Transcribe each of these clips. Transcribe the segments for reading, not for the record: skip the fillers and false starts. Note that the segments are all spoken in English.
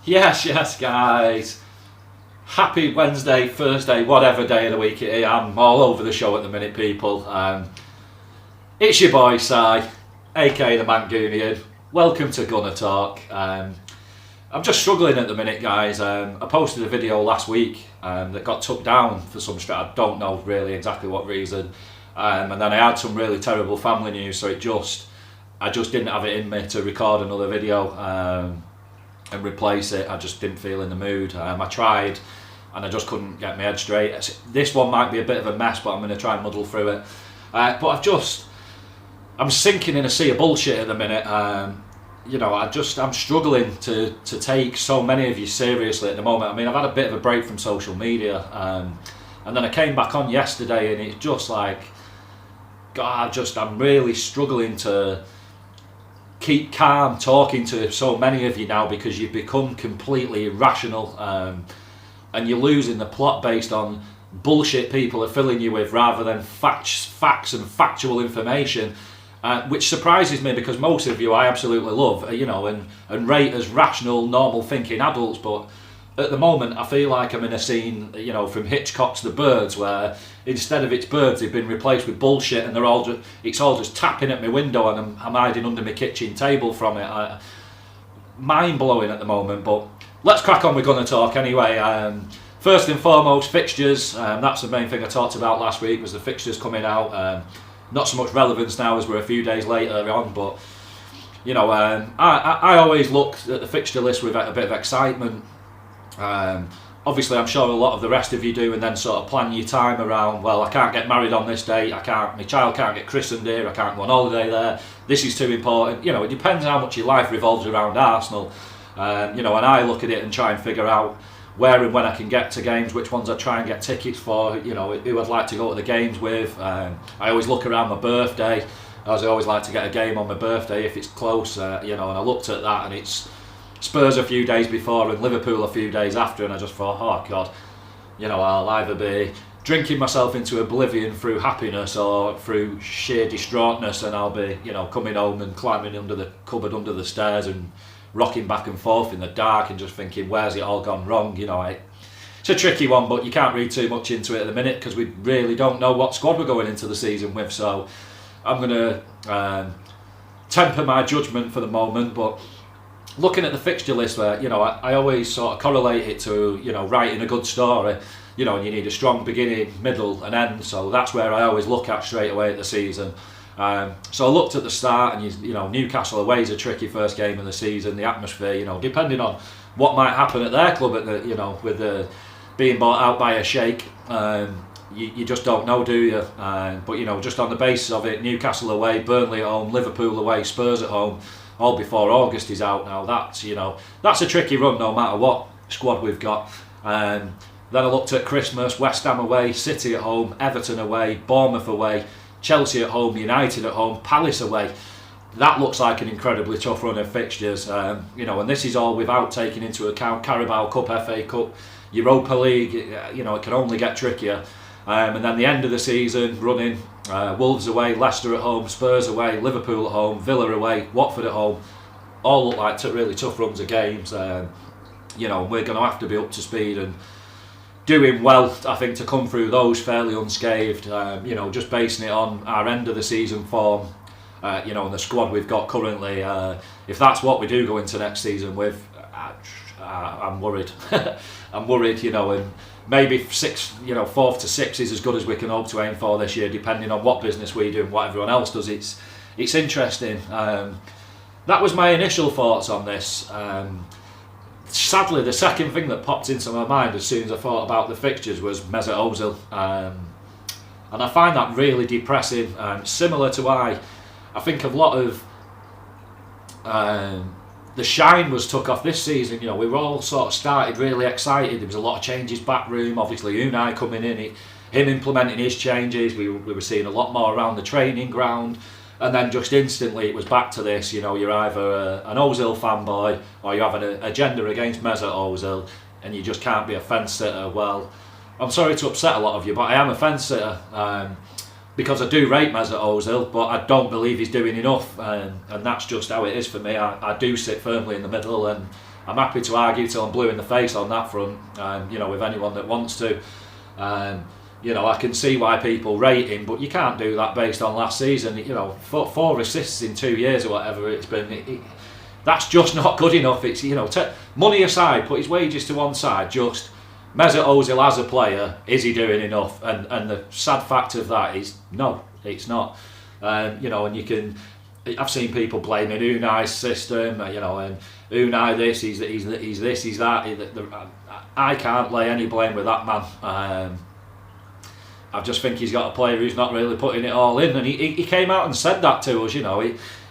Yes, guys. Happy Wednesday, Thursday, whatever day of the week it is. I'm all over the show at the minute, people. It's your boy, Si, aka the Mancunian. Welcome to Gunner Talk. I'm just struggling at the minute, guys. I posted a video last week that got took down for some reason. I don't know really exactly what reason. And then I had some really terrible family news, so I just didn't have it in me to record another video and replace it. I just didn't feel in the mood. I tried and I just couldn't get my head straight. This one might be a bit of a mess, but I'm going to try and muddle through it. But I'm sinking in a sea of bullshit at the minute. I'm struggling to take so many of you seriously at the moment. I mean, I've had a bit of a break from social media, and then I came back on yesterday, and it's just like, God, I'm really struggling to keep calm talking to so many of you now, because you've become completely irrational, and you're losing the plot based on bullshit people are filling you with rather than facts and factual information. Which surprises me, because most of you I absolutely love, and rate as rational, normal thinking adults. But at the moment, I feel like I'm in a scene, from Hitchcock's The Birds, where instead of it's birds, they've been replaced with bullshit, and it's all just tapping at my window, and I'm hiding under my kitchen table from it. Mind blowing at the moment. But let's crack on with Gunner Talk anyway. First and foremost, fixtures. That's the main thing I talked about last week, was the fixtures coming out. Not so much relevance now as we're a few days later on, but I always look at the fixture list with a bit of excitement. Obviously, I'm sure a lot of the rest of you do, and then sort of plan your time around, well, I can't get married on this date, my child can't get christened here, I can't go on holiday there, this is too important. It depends how much your life revolves around Arsenal. And I look at it and try and figure out where and when I can get to games, which ones I try and get tickets for, who I'd like to go to the games with. I always look around my birthday, as I always like to get a game on my birthday if it's close, and I looked at that, and it's Spurs a few days before and Liverpool a few days after, and I just thought, oh God, I'll either be drinking myself into oblivion through happiness or through sheer distraughtness, and I'll be, coming home and climbing under the cupboard under the stairs and rocking back and forth in the dark and just thinking, where's it all gone wrong? It's a tricky one, but you can't read too much into it at the minute, because we really don't know what squad we're going into the season with. So I'm going to temper my judgment for the moment. But looking at the fixture list, where I always sort of correlate it to writing a good story, and you need a strong beginning, middle and end. So that's where I always look at straight away at the season. So I looked at the start, and Newcastle away is a tricky first game of the season. The atmosphere, depending on what might happen at their club, with being bought out by a sheikh, you just don't know, do you? But just on the basis of it, Newcastle away, Burnley at home, Liverpool away, Spurs at home, all before August is out. Now that's a tricky run, no matter what squad we've got. Then I looked at Christmas, West Ham away, City at home, Everton away, Bournemouth away, Chelsea at home, United at home, Palace away. That looks like an incredibly tough run of fixtures, and this is all without taking into account Carabao Cup, FA Cup, Europa League. It can only get trickier. And then the end of the season running, Wolves away, Leicester at home, Spurs away, Liverpool at home, Villa away, Watford at home. All look like really tough runs of games. We're going to have to be up to speed and doing well, I think, to come through those fairly unscathed. Just basing it on our end of the season form, and the squad we've got currently. If that's what we do go into next season with, I'm worried. I'm worried, and maybe fourth to sixth is as good as we can hope to aim for this year, depending on what business we do and what everyone else does. It's interesting. That was my initial thoughts on this. Sadly, the second thing that popped into my mind as soon as I thought about the fixtures was Mesut Ozil, and I find that really depressing. Similar to I think a lot of the shine was took off this season. We were all sort of started really excited. There was a lot of changes back room. Obviously, Unai coming in, him implementing his changes. We were seeing a lot more around the training ground. And then just instantly it was back to this, you're either an Ozil fanboy or you have an agenda against Mesut Ozil, and you just can't be a fence sitter. Well, I'm sorry to upset a lot of you, but I am a fence sitter. because I do rate Mesut Ozil, but I don't believe he's doing enough, and that's just how it is for me. I do sit firmly in the middle, and I'm happy to argue till I'm blue in the face on that front, you know, with anyone that wants to. You know, I can see why people rate him, but you can't do that based on last season. You know, 4 assists in 2 years or whatever it's been. That's just not good enough. It's, you know, money aside, put his wages to one side. Just Mesut Ozil as a player, is he doing enough? And the sad fact of that is no, it's not. You know, and you can. I've seen people blaming Unai's system. You know, and Unai this, he's this, he's that. I can't lay any blame with that man. I just think he's got a player who's not really putting it all in, and he came out and said that to us. You know,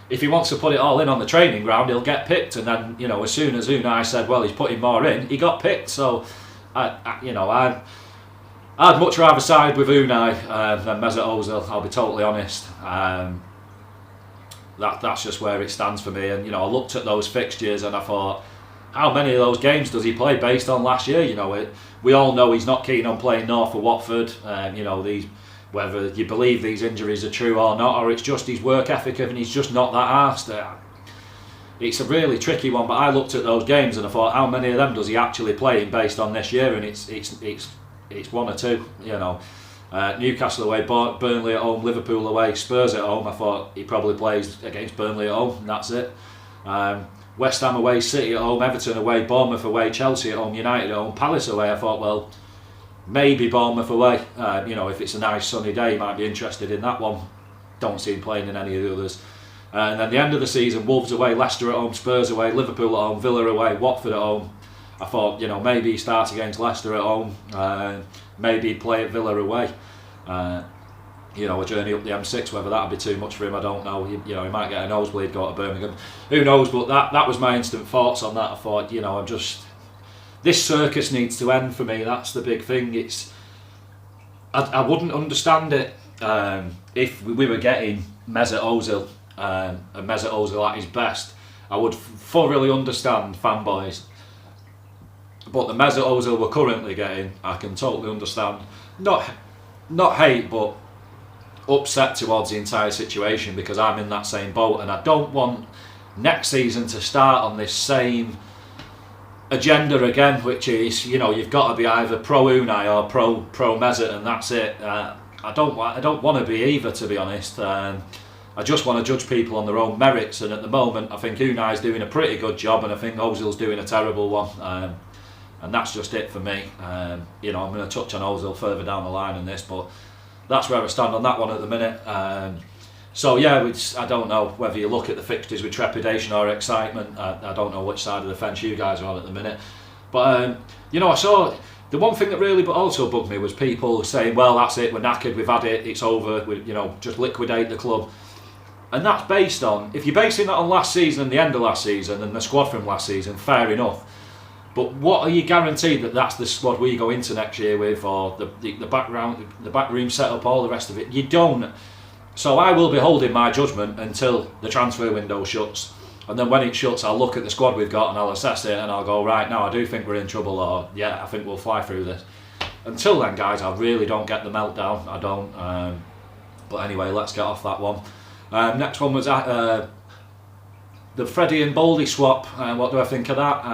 if he wants to put it all in on the training ground, he'll get picked. And then, you know, as soon as Unai said, well, he's putting more in, he got picked. So, you know, I'd much rather side with Unai than Mesut Ozil. I'll be totally honest. That's just where it stands for me. And, you know, I looked at those fixtures and I thought, how many of those games does he play based on last year? You know, we all know he's not keen on playing North or Watford. You know, whether you believe these injuries are true or not, or it's just his work ethic and he's just not that arsed. It's a really tricky one, but I looked at those games and I thought, how many of them does he actually play based on this year? And it's one or two, you know. Newcastle away, Burnley at home, Liverpool away, Spurs at home. I thought he probably plays against Burnley at home, and that's it. West Ham away, City at home, Everton away, Bournemouth away, Chelsea at home, United at home, Palace away. I thought, well, maybe Bournemouth away. You know, if it's a nice sunny day, you might be interested in that one. Don't see him playing in any of the others. And then the end of the season, Wolves away, Leicester at home, Spurs away, Liverpool at home, Villa away, Watford at home. I thought, you know, maybe he starts against Leicester at home. Maybe he'd play at Villa away. You know, a journey up the M6, whether that'd be too much for him, I don't know. You know, he might get a nosebleed, go to Birmingham. Who knows? But that was my instant thoughts on that. I thought, you know, this circus needs to end for me. That's the big thing. I wouldn't understand it if we were getting Mesut Ozil and Mesut Ozil at his best. I would thoroughly understand fanboys. But the Mesut Ozil we're currently getting, I can totally understand. Not hate, but upset towards the entire situation, because I'm in that same boat, and I don't want next season to start on this same agenda again, which is, you know, you've got to be either pro Unai or pro Mesut, and that's it. I don't want to be either, to be honest. I just want to judge people on their own merits, and at the moment I think Unai's doing a pretty good job, and I think Ozil's doing a terrible one. And that's just it for me. You know, I'm going to touch on Ozil further down the line in this, but that's where I stand on that one at the minute. So yeah, I don't know whether you look at the fixtures with trepidation or excitement. I don't know which side of the fence you guys are on at the minute. But you know, I saw the one thing that really also bugged me was people saying, well, that's it, we're knackered, we've had it, it's over, you know, just liquidate the club. And that's based on, if you're basing that on last season and the end of last season and the squad from last season, fair enough. But what are you guaranteed that that's the squad we go into next year with, or the backroom setup, all the rest of it? You don't. So I will be holding my judgment until the transfer window shuts, and then when it shuts, I'll look at the squad we've got and I'll assess it, and I'll go, right, now I do think we're in trouble, or yeah, I think we'll fly through this. Until then, guys, I really don't get the meltdown. I don't. But anyway, let's get off that one. Next one was the Freddie and Bouldy swap. What do I think of that?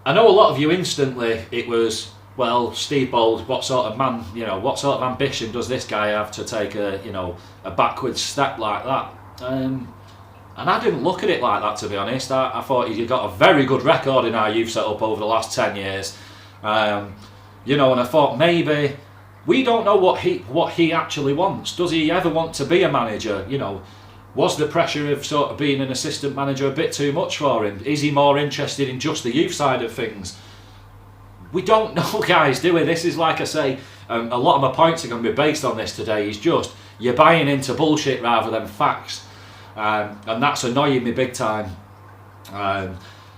I know a lot of you instantly, it was, well, Steve Bold, what sort of man, you know, what sort of ambition does this guy have to take a backwards step like that? And I didn't look at it like that, to be honest. I thought he'd got a very good record in our youth setup over the last 10 years. You know, and I thought maybe, we don't know what he actually wants. Does he ever want to be a manager? You know, was the pressure of sort of being an assistant manager a bit too much for him? Is he more interested in just the youth side of things? We don't know, guys, do we? This is, like I say, a lot of my points are going to be based on this today. Is just, you're buying into bullshit rather than facts. And that's annoying me big time.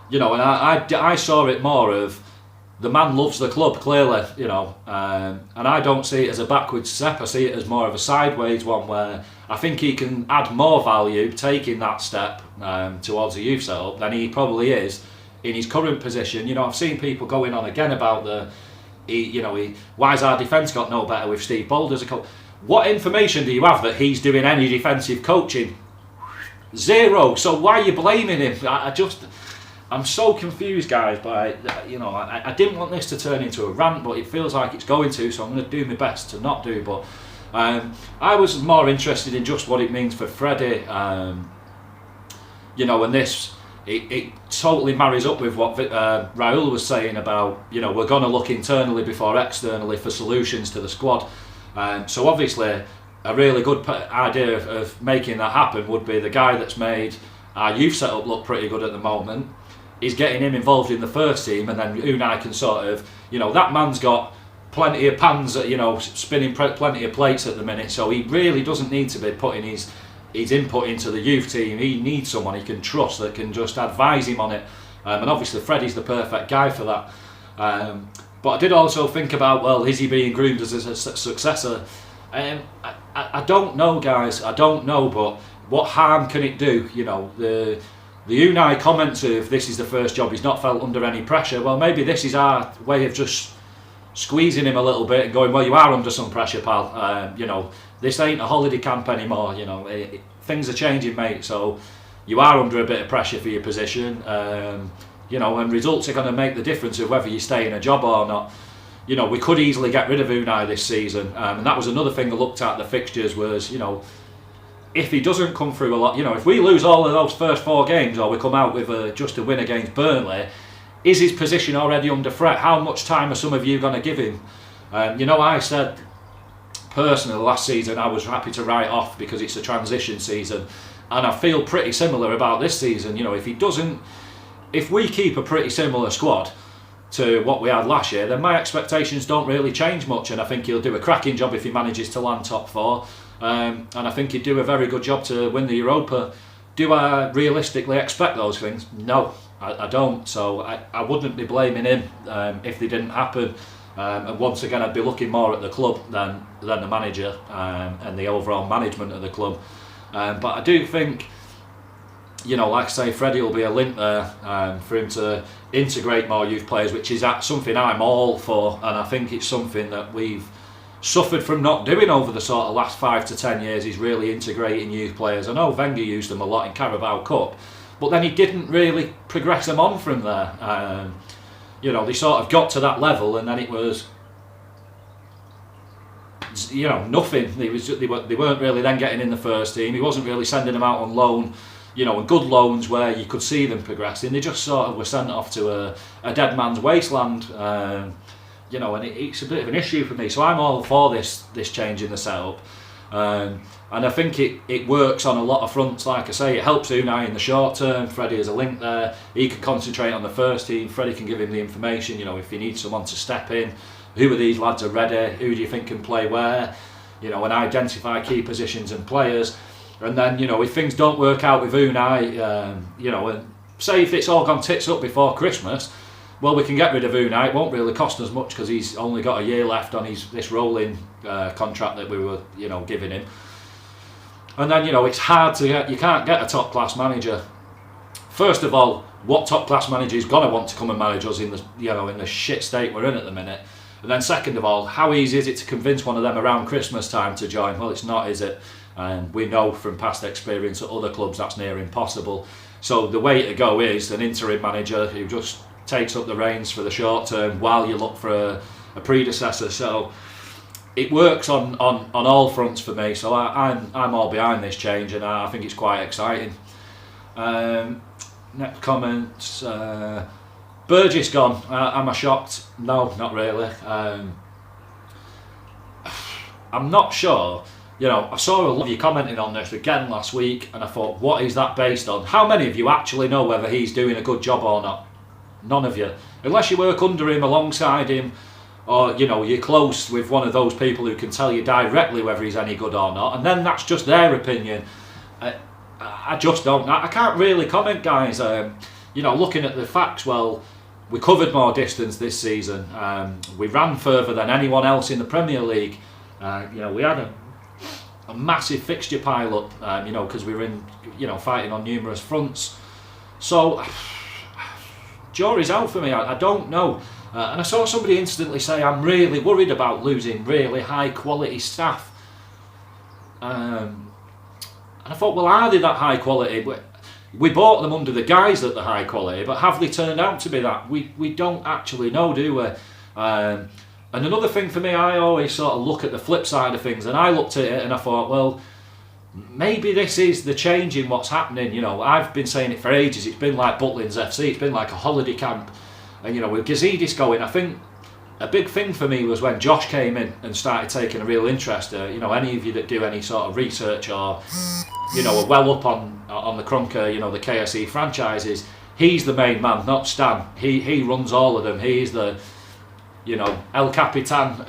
You know, and I saw it more of, the man loves the club, clearly, you know, and I don't see it as a backwards step. I see it as more of a sideways one, where I think he can add more value taking that step towards the youth setup than he probably is in his current position. You know, I've seen people going on again about why's our defence got no better with Steve Bold as a coach? What information do you have that he's doing any defensive coaching? Zero. So why are you blaming him? I'm so confused, guys, by, you know, I didn't want this to turn into a rant, but it feels like it's going to, so I'm going to do my best to not do. But I was more interested in just what it means for Freddie, you know, and this, it totally marries up with what Raul was saying about, you know, we're going to look internally before externally for solutions to the squad. So obviously, a really good idea of making that happen would be the guy that's made our youth setup look pretty good at the moment. Is getting him involved in the first team, and then Unai can sort of, you know, that man's got plenty of pans, you know, spinning plenty of plates at the minute, so he really doesn't need to be putting his input into the youth team. He needs someone he can trust that can just advise him on it, and obviously Freddie's the perfect guy for that. But I did also think about, well, is he being groomed as a successor? I don't know, guys, I don't know, but what harm can it do? You know, the Unai comments of this is the first job, he's not felt under any pressure. Well, maybe this is our way of just squeezing him a little bit and going, well, you are under some pressure, pal. You know, this ain't a holiday camp anymore. You know, things are changing, mate. So you are under a bit of pressure for your position. You know, and results are going to make the difference of whether you stay in a job or not. You know, we could easily get rid of Unai this season, and that was another thing I looked at the fixtures was, you know, if he doesn't come through a lot, you know, if we lose all of those first 4 games or we come out with just a win against Burnley, is his position already under threat? How much time are some of you going to give him? You know, I said personally last season I was happy to write off because it's a transition season, and I feel pretty similar about this season. You know, if we keep a pretty similar squad to what we had last year, then my expectations don't really change much, and I think he'll do a cracking job if he manages to land top 4. And I think he'd do a very good job to win the Europa. Do I realistically expect those things? No, I don't. So I wouldn't be blaming him if they didn't happen. And once again, I'd be looking more at the club than the manager and the overall management of the club. But I do think, you know, like I say, Freddie will be a link there for him to integrate more youth players, which is something I'm all for, and I think it's something that we've suffered from not doing over the sort of last 5 to 10 years. Is really integrating youth players. I know Wenger used them a lot in Carabao Cup, but then he didn't really progress them on from there. You know, they sort of got to that level, and then it was, you know, nothing. They weren't really then getting in the first team. He wasn't really sending them out on loan, you know, and good loans where you could see them progressing. They just sort of were sent off to a dead man's wasteland. You know, and it's a bit of an issue for me. So I'm all for this change in the setup, and I think it works on a lot of fronts. Like I say, it helps Unai in the short term. Freddie is a link there. He can concentrate on the first team. Freddie can give him the information. You know, if he needs someone to step in, who of these lads are ready? Who do you think can play where? You know, and identify key positions and players. And then, you know, if things don't work out with Unai, you know, and say if it's all gone tits up before Christmas, well, we can get rid of Unai. It won't really cost us much because he's only got a year left on this rolling contract that we were, you know, giving him. And then, you know, it's hard to get. You can't get a top class manager. First of all, what top class manager is gonna want to come and manage us in the, you know, in the shit state we're in at the minute? And then second of all, how easy is it to convince one of them around Christmas time to join? Well, it's not, is it? And we know from past experience at other clubs that's near impossible. So the way to go is an interim manager who just takes up the reins for the short term while you look for a predecessor. So it works on all fronts for me. So I'm all behind this change, and I think it's quite exciting. Next comments. Burgess gone. Am I shocked? No, not really. I'm not sure. You know, I saw a lot of you commenting on this again last week, and I thought, what is that based on? How many of you actually know whether he's doing a good job or not? None of you. Unless you work under him, alongside him, or, you know, you're close with one of those people who can tell you directly whether he's any good or not, and then that's just their opinion. I just don't. I can't really comment, guys. You know, looking at the facts, well, we covered more distance this season. We ran further than anyone else in the Premier League. You know, we had a massive fixture pile up, you know, because we were in, you know, fighting on numerous fronts. So jury's out for me. I don't know. And I saw somebody instantly say, I'm really worried about losing really high quality staff. And I thought, well, are they that high quality? But, we bought them under the guise that they're high quality, but have they turned out to be that? We don't actually know, do we? And another thing for me, I always sort of look at the flip side of things, and I looked at it and I thought, well, maybe this is the change in what's happening. You know, I've been saying it for ages. It's been like Butlins FC. It's been like a holiday camp. And, you know, with Gazidis going, I think a big thing for me was when Josh came in and started taking a real interest. You know, any of you that do any sort of research or, you know, are well up on the Kroenke, you know, the KSE franchises, he's the main man, not Stan. He runs all of them. He's the, you know, El Capitan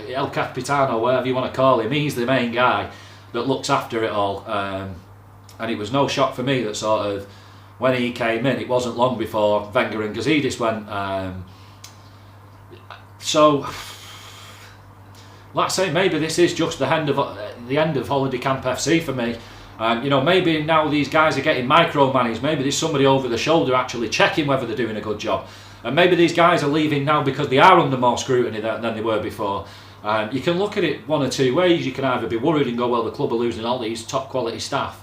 or whatever you want to call him. He's the main guy that looks after it all. And it was no shock for me that sort of when he came in, it wasn't long before Wenger and Gazidis went. So, like I say, maybe this is just the end of Holiday Camp FC for me. You know, maybe now these guys are getting micromanaged. Maybe there's somebody over the shoulder actually checking whether they're doing a good job. And maybe these guys are leaving now because they are under more scrutiny than they were before. You can look at it one or two ways. You can either be worried and go, well, the club are losing all these top quality staff.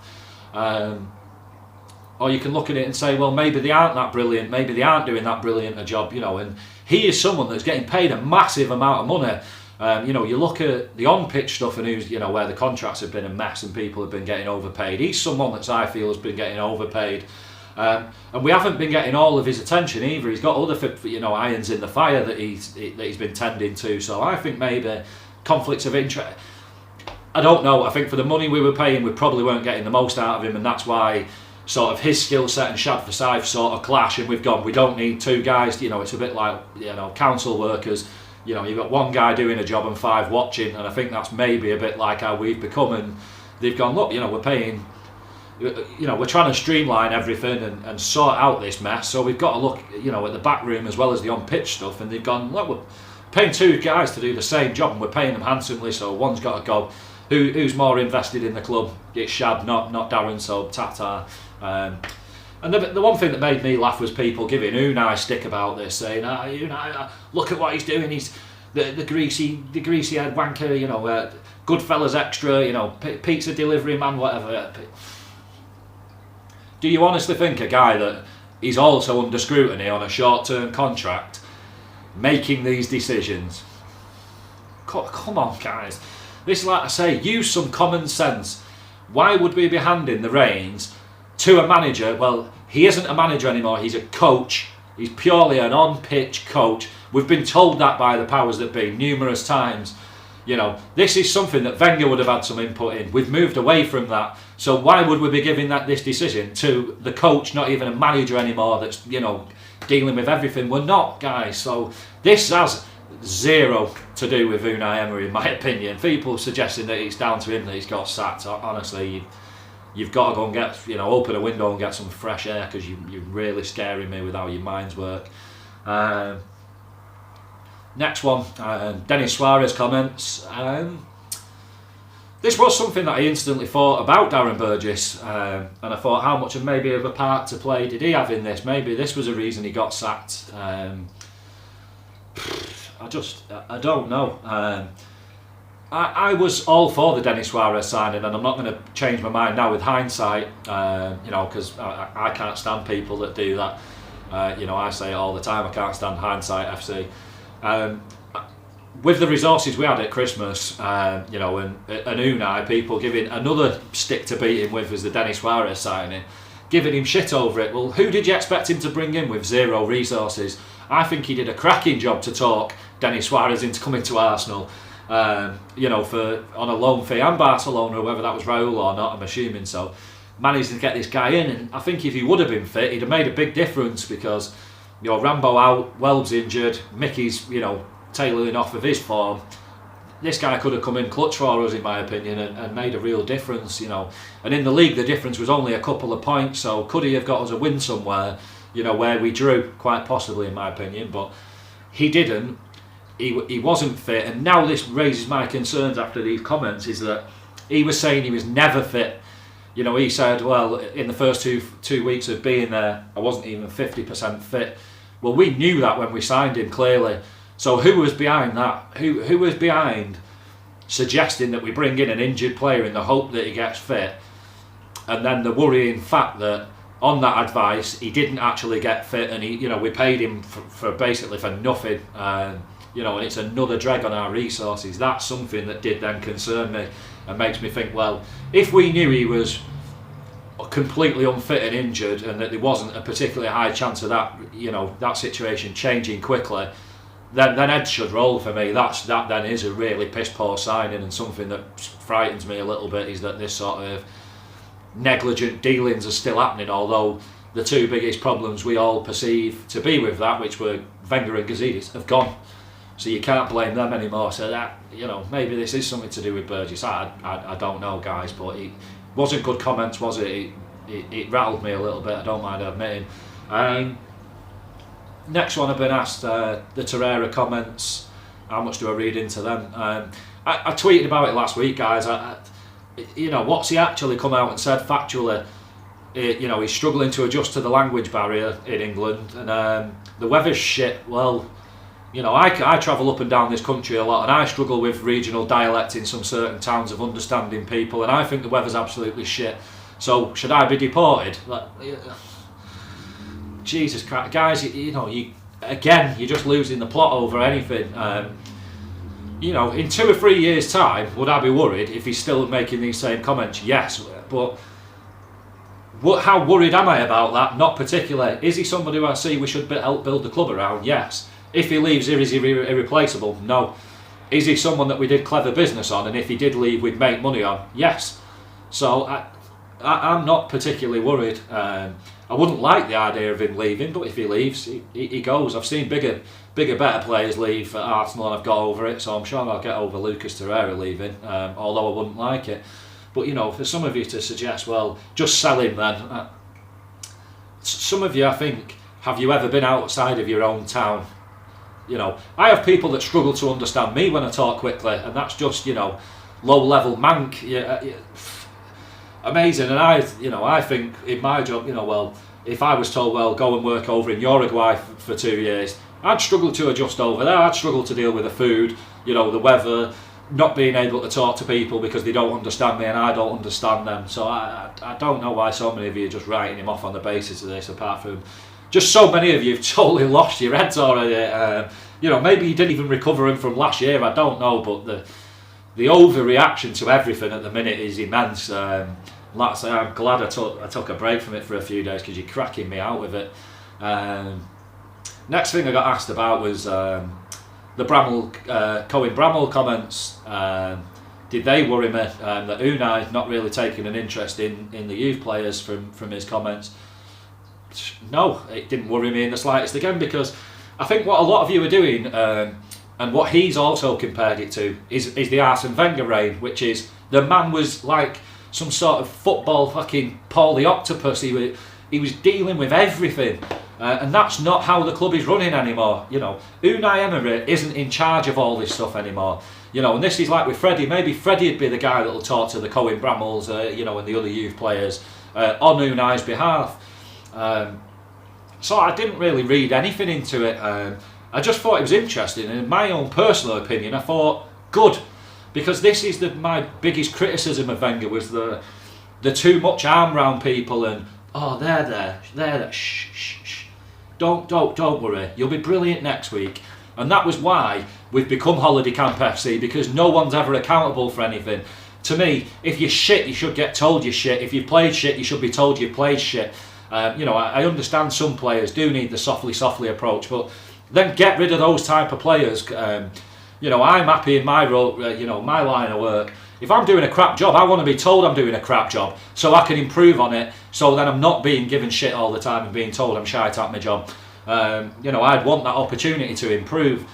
Or you can look at it and say, well, maybe they aren't that brilliant. Maybe they aren't doing that brilliant a job, you know. And he is someone that's getting paid a massive amount of money. You know, you look at the on-pitch stuff and who's, you know, where the contracts have been a mess and people have been getting overpaid. He's someone that I feel has been getting overpaid. And we haven't been getting all of his attention either. He's got other, you know, irons in the fire that he's been tending to. So I think maybe conflicts of interest. I don't know. I think for the money we were paying, we probably weren't getting the most out of him, and that's why sort of his skill set and Shad Forsyth sort of clash. And we've gone, we don't need two guys. You know, it's a bit like, you know, council workers. You know, you've got one guy doing a job and 5 watching, and I think that's maybe a bit like how we've become. And they've gone, look, you know, we're paying. You know, we're trying to streamline everything and sort out this mess, so we've got to look, you know, at the back room as well as the on-pitch stuff. And they've gone, look, we're paying 2 guys to do the same job and we're paying them handsomely, so one's got to go. Who's more invested in the club? It's Shad, not Darren, so Tata. And the one thing that made me laugh was people giving Unai stick about this, saying, Unai, look at what he's doing, he's the greasy head wanker, you know, Goodfellas extra, you know, pizza delivery man, whatever. Do you honestly think a guy that is also under scrutiny on a short-term contract making these decisions? Come on, guys. This is like I say, use some common sense. Why would we be handing the reins to a manager? Well, he isn't a manager anymore, he's a coach. He's purely an on-pitch coach. We've been told that by the powers that be numerous times. You know, this is something that Wenger would have had some input in. We've moved away from that. So why would we be giving this decision to the coach, not even a manager anymore, that's, you know, dealing with everything? We're not, guys. So this has zero to do with Unai Emery, in my opinion. People suggesting that it's down to him that he's got sacked. Honestly, you've got to go and get, you know, open a window and get some fresh air, because you're really scaring me with how your minds work. Next one, Dennis Suarez comments. This was something that I instantly thought about Darren Burgess, and I thought, how much of maybe of a part to play did he have in this? Maybe this was a reason he got sacked. I don't know. I was all for the Dennis Suarez signing, and I'm not going to change my mind now with hindsight, you know, because I can't stand people that do that. You know, I say it all the time, I can't stand hindsight FC. With the resources we had at Christmas, you know, and Unai, people giving another stick to beat him with was the Dennis Suarez signing, giving him shit over it. Well, who did you expect him to bring in with zero resources? I think he did a cracking job to talk Dennis Suarez into coming to Arsenal, you know, on a loan fee, and Barcelona, whether that was Raul or not, I'm assuming so. Managed to get this guy in, and I think if he would have been fit, he'd have made a big difference, because, you know, Rambo out, Welb's injured, Mickey's, you know, tailing off of his form. This guy could have come in clutch for us, in my opinion, and made a real difference, you know. And in the league, the difference was only a couple of points, so could he have got us a win somewhere, you know, where we drew? Quite possibly, in my opinion, but he didn't. He wasn't fit, and now this raises my concerns after these comments, is that he was saying he was never fit. You know, he said, well, in the first two weeks of being there, I wasn't even 50% fit. Well, we knew that when we signed him, clearly. So who was behind that? Who was behind suggesting that we bring in an injured player in the hope that he gets fit? And then the worrying fact that on that advice, he didn't actually get fit, and we paid him for basically for nothing. And it's another drag on our resources. That's something that did then concern me and makes me think, well, if we knew he was completely unfit and injured, and that there wasn't a particularly high chance of that, that situation changing quickly, then heads should roll for me. That then is a really piss poor signing, and something that frightens me a little bit is that this sort of negligent dealings are still happening, although the two biggest problems we all perceive to be with that, which were Wenger and Gazidis, have gone. So you can't blame them anymore. So that, maybe this is something to do with Burgess. I don't know, guys, but it wasn't good comments, was it? It rattled me a little bit, I don't mind admitting. Next one I've been asked, the Torreira comments, how much do I read into them? I tweeted about it last week, guys. What's he actually come out and said factually? He's struggling to adjust to the language barrier in England, and the weather's shit. Well, I travel up and down this country a lot, and I struggle with regional dialect in some certain towns of understanding people, and I think the weather's absolutely shit. So should I be deported? Jesus Christ, guys! You're just losing the plot over anything. In 2 or 3 years' time, would I be worried if he's still making these same comments? Yes, but how worried am I about that? Not particularly. Is he somebody who I see we should help build the club around? Yes. If he leaves, is he irreplaceable? No. Is he someone that we did clever business on, and if he did leave, we'd make money on? Yes. So I'm not particularly worried. I wouldn't like the idea of him leaving, but if he leaves, he goes. I've seen bigger, better players leave at Arsenal, and I've got over it, so I'm sure I'll get over Lucas Torreira leaving, although I wouldn't like it. But for some of you to suggest, well, just sell him then. Some of you, I think, have you ever been outside of your own town? I have people that struggle to understand me when I talk quickly, and that's just, low-level mank. Amazing. And I think in my job, well, if I was told, well, go and work over in Uruguay for 2 years, I'd struggle to adjust over there. I'd struggle to deal with the food, the weather, not being able to talk to people because they don't understand me and I don't understand them. So I don't know why so many of you are just writing him off on the basis of this, apart from just so many of you have totally lost your heads already. Maybe you didn't even recover him from last year, I don't know, but the overreaction to everything at the minute is immense. Like I say, I'm glad I took a break from it for a few days, because you're cracking me out with it. Next thing I got asked about was the Kroenke Bramall comments. Did they worry me? That Unai not really taking an interest in the youth players from his comments. No, it didn't worry me in the slightest, again, because I think what a lot of you are doing, and what he's also compared it to, is the Arsene Wenger reign, which is the man was like some sort of football fucking Paul the Octopus. He was dealing with everything, and that's not how the club is running anymore. Unai Emery isn't in charge of all this stuff anymore. And this is like with Freddie. Maybe Freddie would be the guy that'll talk to the Kroenke Brammalls, and the other youth players on Unai's behalf. So I didn't really read anything into it. I just thought it was interesting, and in my own personal opinion, I thought good, because this is my biggest criticism of Wenger, was the too much arm round people, and they're there, shh. Don't worry, you'll be brilliant next week. And that was why we've become Holiday Camp FC, because no one's ever accountable for anything. To me, if you're shit, you should get told you're shit. If you've played shit, you should be told you've played shit. I understand some players do need the softly approach, but then get rid of those type of players. I'm happy in my role, my line of work. If I'm doing a crap job, I want to be told I'm doing a crap job, so I can improve on it, so then I'm not being given shit all the time and being told I'm shite at my job. I'd want that opportunity to improve.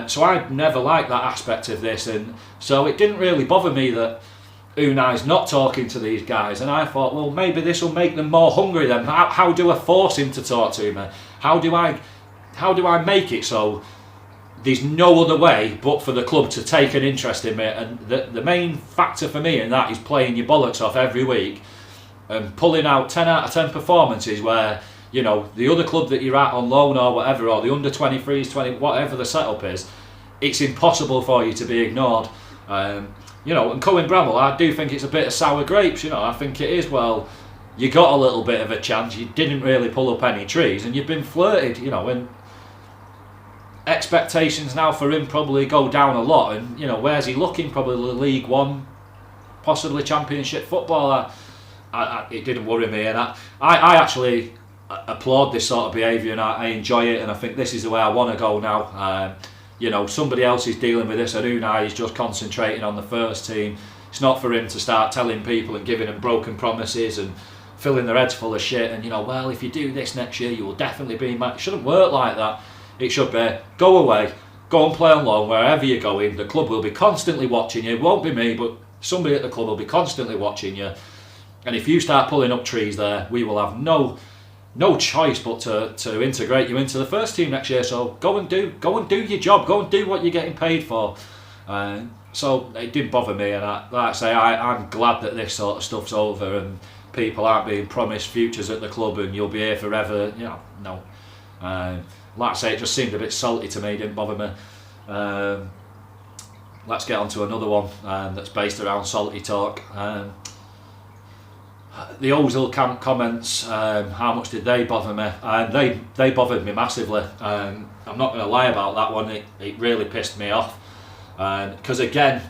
So I'd never liked that aspect of this, and so it didn't really bother me that Unai's not talking to these guys, and I thought, well, maybe this will make them more hungry then. How do I force him to talk to me? How do I make it so there's no other way but for the club to take an interest in me? And the main factor for me in that is playing your bollocks off every week and pulling out 10 out of 10 performances where, the other club that you're at on loan or whatever, or the under 23s, 20, whatever the setup is, it's impossible for you to be ignored. And Kroenke Bramall, I do think it's a bit of sour grapes. I think it is. Well, you got a little bit of a chance. You didn't really pull up any trees, and you've been flirted, you know. And expectations now for him probably go down a lot. And you know, where's he looking? Probably League One, possibly Championship football. It didn't worry me, and I actually applaud this sort of behaviour, and I enjoy it, and I think this is the way I want to go now. You know, somebody else is dealing with this, and Unai is just concentrating on the first team. It's not for him to start telling people and giving them broken promises and filling their heads full of shit, and you know, well, if you do this next year you will definitely be it shouldn't work like that. It should be, go away, go and play on loan wherever you're going. The club will be constantly watching you. It won't be me, but somebody at the club will be constantly watching you. And if you start pulling up trees there, we will have no choice but to integrate you into the first team next year. So go and do your job. Go and do what you're getting paid for. So it didn't bother me, and like I say, I'm glad that this sort of stuff's over and people aren't being promised futures at the club and you'll be here forever. You know, no. Like I say, it just seemed a bit salty to me. It didn't bother me. Let's get on to another one that's based around salty talk. The Ozil camp comments, how much did they bother me? They bothered me massively. I'm not going to lie about that one. It really pissed me off. Because again,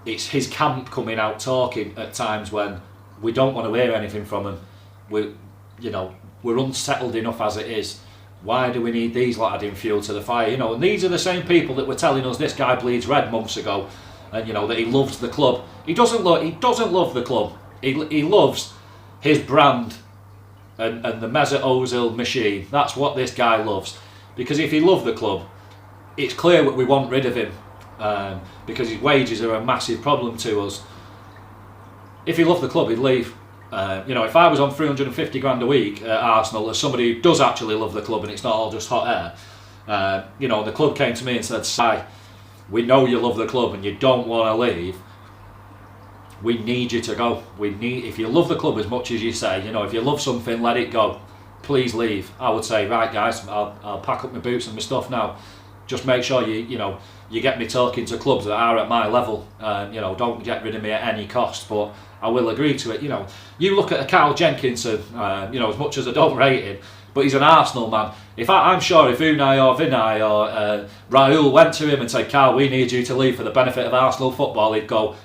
it's his camp coming out talking at times when we don't want to hear anything from him. We're unsettled enough as it is. Why do we need these lot adding fuel to the fire? You know, and these are the same people that were telling us this guy bleeds red months ago, and you know that he loves the club. He doesn't love the club. He loves his brand and the Mesut Ozil machine. That's what this guy loves. Because if he loved the club, it's clear that we want rid of him, because his wages are a massive problem to us. If he loved the club, he'd leave. If I was on 350 grand a week at Arsenal as somebody who does actually love the club and it's not all just hot air, the club came to me and said, "Si, we know you love the club and you don't want to leave. We need you to go. If you love the club as much as you say, if you love something, let it go. Please leave." I would say, right guys, I'll pack up my boots and my stuff now. Just make sure you get me talking to clubs that are at my level. Don't get rid of me at any cost, but I will agree to it. You look at a Carl Jenkinson, as much as I don't rate him, but he's an Arsenal man. I'm sure if Unai or Vinay or Raul went to him and said, "Carl, we need you to leave for the benefit of Arsenal football," he'd go,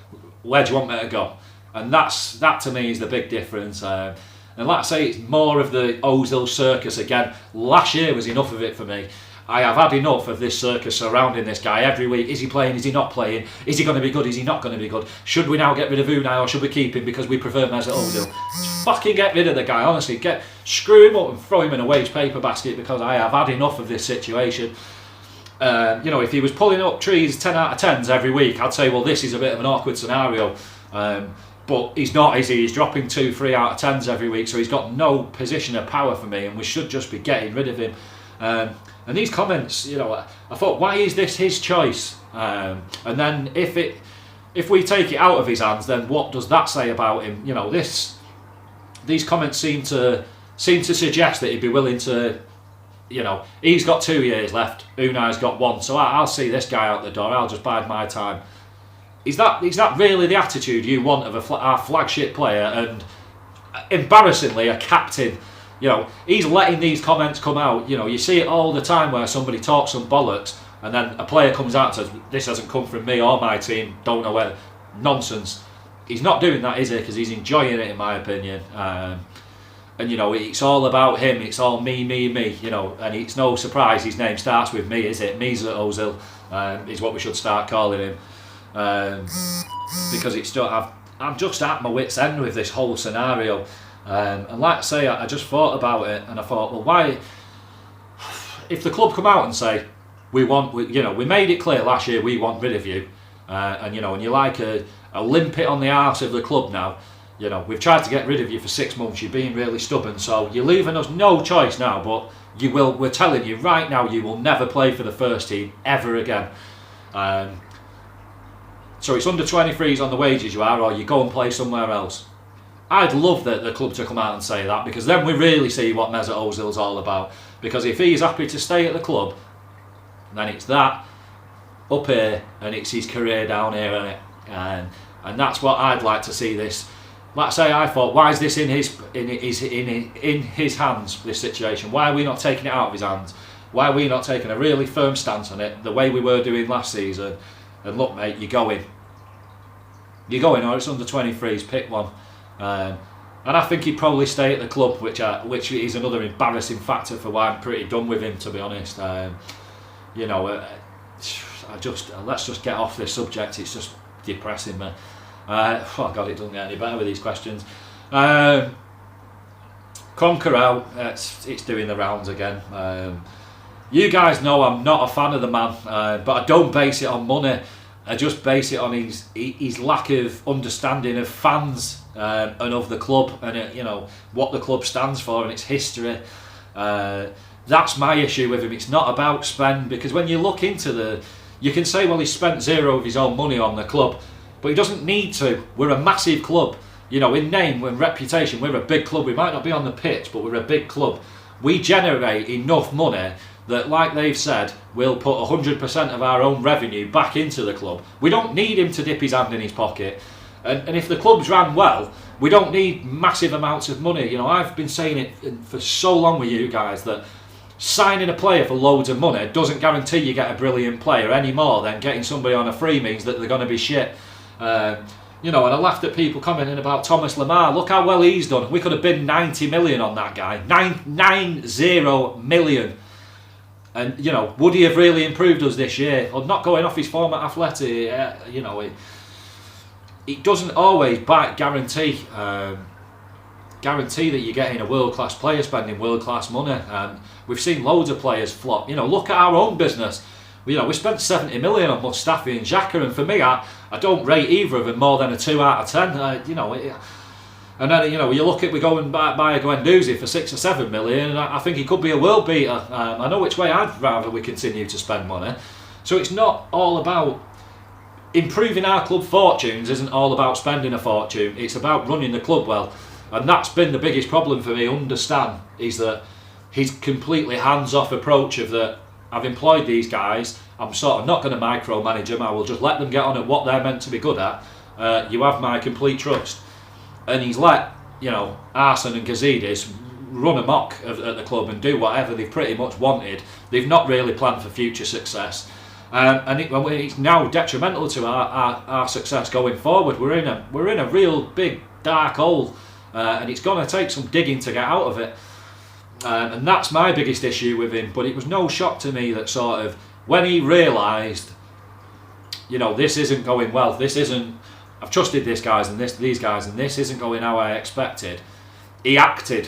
"Where do you want me to go?" And that to me is the big difference. And like I say, it's more of the Ozil circus again. Last year was enough of it for me. I have had enough of this circus surrounding this guy every week. Is he playing? Is he not playing? Is he going to be good? Is he not going to be good? Should we now get rid of Unai or should we keep him because we prefer Mesut Ozil? Just fucking get rid of the guy, honestly. Screw him up and throw him in a waste paper basket, because I have had enough of this situation. If he was pulling up trees 10 out of 10s every week, I'd say, well, this is a bit of an awkward scenario. But he's not, is he? He's dropping 2-3 out of 10s every week, so he's got no position of power for me, and we should just be getting rid of him. And these comments, I thought, why is this his choice? And then if we take it out of his hands, then what does that say about him? These comments seem to suggest that he'd be willing to. He's got 2 years left. Unai's got 1, so I'll see this guy out the door. I'll just bide my time. Is that really the attitude you want of our flagship player and embarrassingly a captain? He's letting these comments come out. You see it all the time where somebody talks some bollocks and then a player comes out and says, "This hasn't come from me or my team, don't know where." Nonsense. He's not doing that, is he? Because he's enjoying it, in my opinion. And it's all about him. It's all me. And it's no surprise his name starts with me, is it? Mesut Ozil is what we should start calling him. Because I'm just at my wit's end with this whole scenario. And like I say, I just thought about it, and I thought, well, why? If the club come out and say, we made it clear last year we want rid of you, and you're like a limpet on the arse of the club now. We've tried to get rid of you for 6 months. You're being really stubborn, so you're leaving us no choice now. But you will. We're telling you right now, you will never play for the first team ever again. So it's under 23s on the wages you are, or you go and play somewhere else. I'd love the club to come out and say that, because then we really see what Mesut Ozil's all about. Because if he's happy to stay at the club, then it's that up here and it's his career down here, isn't it? And that's what I'd like to see this like I say, I thought, why is this in his hands, this situation? Why are we not taking it out of his hands? Why are we not taking a really firm stance on it, the way we were doing last season? And look, mate, you're going, or it's under 23s, pick one. And I think he'd probably stay at the club, which is another embarrassing factor for why I'm pretty done with him, to be honest. Let's just get off this subject. It's just depressing me. Oh God, it doesn't get any better with these questions. Kroenke out. It's doing the rounds again. You guys know I'm not a fan of the man, but I don't base it on money. I just base it on his lack of understanding of fans and of the club, and what the club stands for and its history. That's my issue with him. It's not about spend, because when you look into you can say, well, he spent zero of his own money on the club, but he doesn't need to. We're a massive club, in name, in reputation. We're a big club. We might not be on the pitch, but we're a big club. We generate enough money that, like they've said, we'll put 100% of our own revenue back into the club. We don't need him to dip his hand in his pocket. And if the club's ran well, we don't need massive amounts of money. I've been saying it for so long with you guys that signing a player for loads of money doesn't guarantee you get a brilliant player any more than getting somebody on a free means that they're going to be shit. And I laughed at people commenting about Thomas Lemar. Look how well he's done. We could have bid 90 million on that guy. 90 million. And, would he have really improved us this year? Or not going off his form at Athletic, it doesn't always guarantee that you're getting a world-class player spending world-class money. We've seen loads of players flop. Look at our own business. We spent 70 million on Mustafi and Xhaka, and for me, I don't rate either of them more than a 2 out of 10. And then, you look at, we go and buy a Guendouzi for 6 or 7 million, and I think he could be a world beater. I know which way I'd rather we continue to spend money. So it's not all about improving our club fortunes, isn't all about spending a fortune. It's about running the club well. And that's been the biggest problem for me, understand, is that his completely hands-off approach of that, I've employed these guys, I'm sort of not going to micromanage them, I will just let them get on at what they're meant to be good at. You have my complete trust. And he's let, Arsene and Gazidis run amok at the club and do whatever they've pretty much wanted. They've not really planned for future success. And it's now detrimental to our success going forward. We're in a real big dark hole, and it's going to take some digging to get out of it. And that's my biggest issue with him. But it was no shock to me that sort of when he realised, this isn't going well. I've trusted these guys, and this isn't going how I expected. He acted.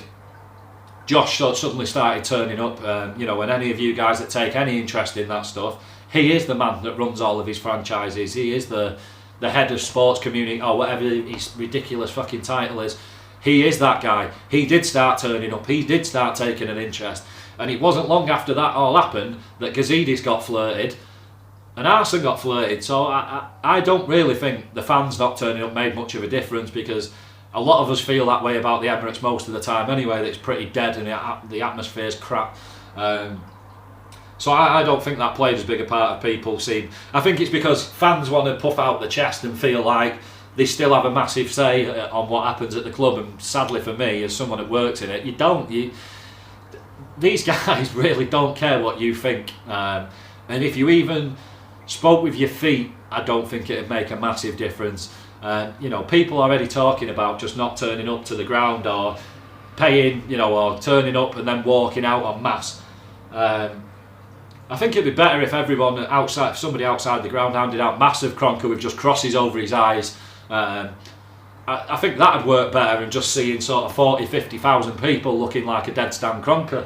Josh suddenly started turning up. And any of you guys that take any interest in that stuff, he is the man that runs all of his franchises. He is the head of sports community, or whatever his ridiculous fucking title is. He is that guy. He did start turning up. He did start taking an interest. And it wasn't long after that all happened that Gazidis got flirted and Arsene got flirted. So I don't really think the fans not turning up made much of a difference, because a lot of us feel that way about the Emirates most of the time anyway, that it's pretty dead and the atmosphere's crap. So I don't think that played as big a part of people seeing. I think it's because fans want to puff out the chest and feel like they still have a massive say on what happens at the club, and sadly for me, as someone that works in it, you don't. These guys really don't care what you think, and if you even spoke with your feet, I don't think it'd make a massive difference. People already talking about just not turning up to the ground or paying, or turning up and then walking out en masse. I think it'd be better if everyone outside, if somebody outside the ground handed out massive Kroenke with just crosses over his eyes. I think that'd work better than just seeing sort of 40,000-50,000 people looking like a dead Stan Kroenke.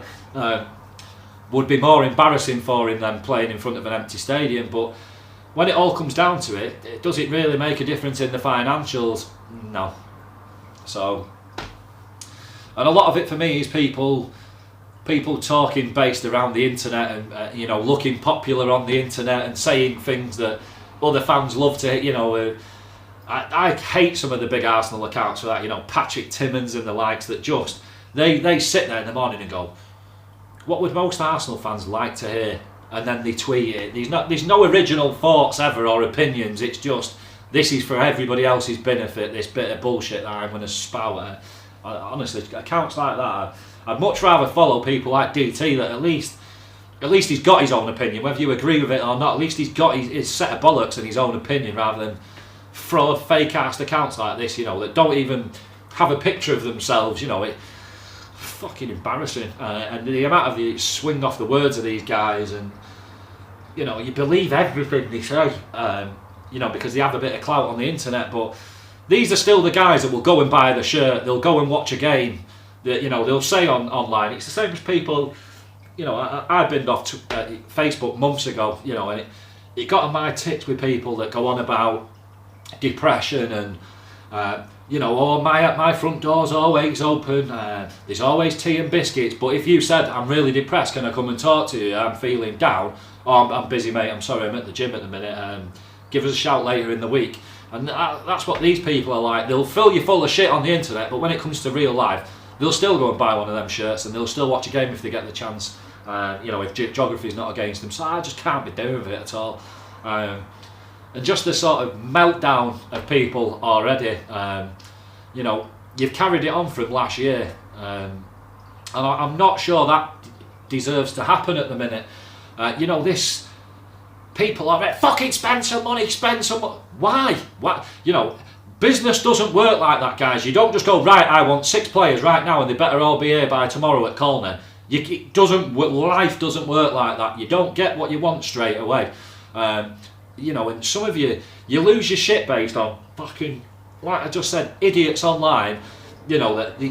Would be more embarrassing for him than playing in front of an empty stadium. But when it all comes down to it, does it really make a difference in the financials? No. So, and a lot of it for me is people talking based around the internet and looking popular on the internet and saying things that other fans love to. I hate some of the big Arsenal accounts for that. Patrick Timmins and the likes that just they sit there in the morning and go, what would most Arsenal fans like to hear? And then they tweet it. There's no original thoughts ever or opinions. It's just this is for everybody else's benefit, this bit of bullshit that I'm going to spout. Honestly, accounts like that, I'd much rather follow people like DT that at least he's got his own opinion, whether you agree with it or not. At least he's got his set of bollocks and his own opinion, rather than throw fake-ass accounts like this, you know, that don't even have a picture of themselves, you know. It fucking embarrassing, and the amount of the swing off the words of these guys, and you know, you believe everything they say, you know, because they have a bit of clout on the internet. But these are still the guys that will go and buy the shirt, they'll go and watch a game, that, you know, they'll say online. It's the same as people, you know, I binned off Facebook months ago, you know, and it got on my tits with people that go on about depression and you know, oh, my front door's always open, there's always tea and biscuits. But if you said, I'm really depressed, can I come and talk to you, I'm feeling down, oh, I'm busy mate, I'm sorry, I'm at the gym at the minute, give us a shout later in the week. And that's what these people are like. They'll fill you full of shit on the internet, but when it comes to real life, they'll still go and buy one of them shirts, and they'll still watch a game if they get the chance, you know, if geography's not against them. So I just can't be doing with it at all. And just the sort of meltdown of people already, you know, you've carried it on from last year, and I'm not sure that deserves to happen at the minute. You know, this people are like, fucking spend some money. Why? You know, business doesn't work like that, guys. You don't just go, right, I want 6 players right now and they better all be here by tomorrow at Colney. Life doesn't work like that. You don't get what you want straight away. You know, and some of you lose your shit based on fucking, like I just said, idiots online. You know, that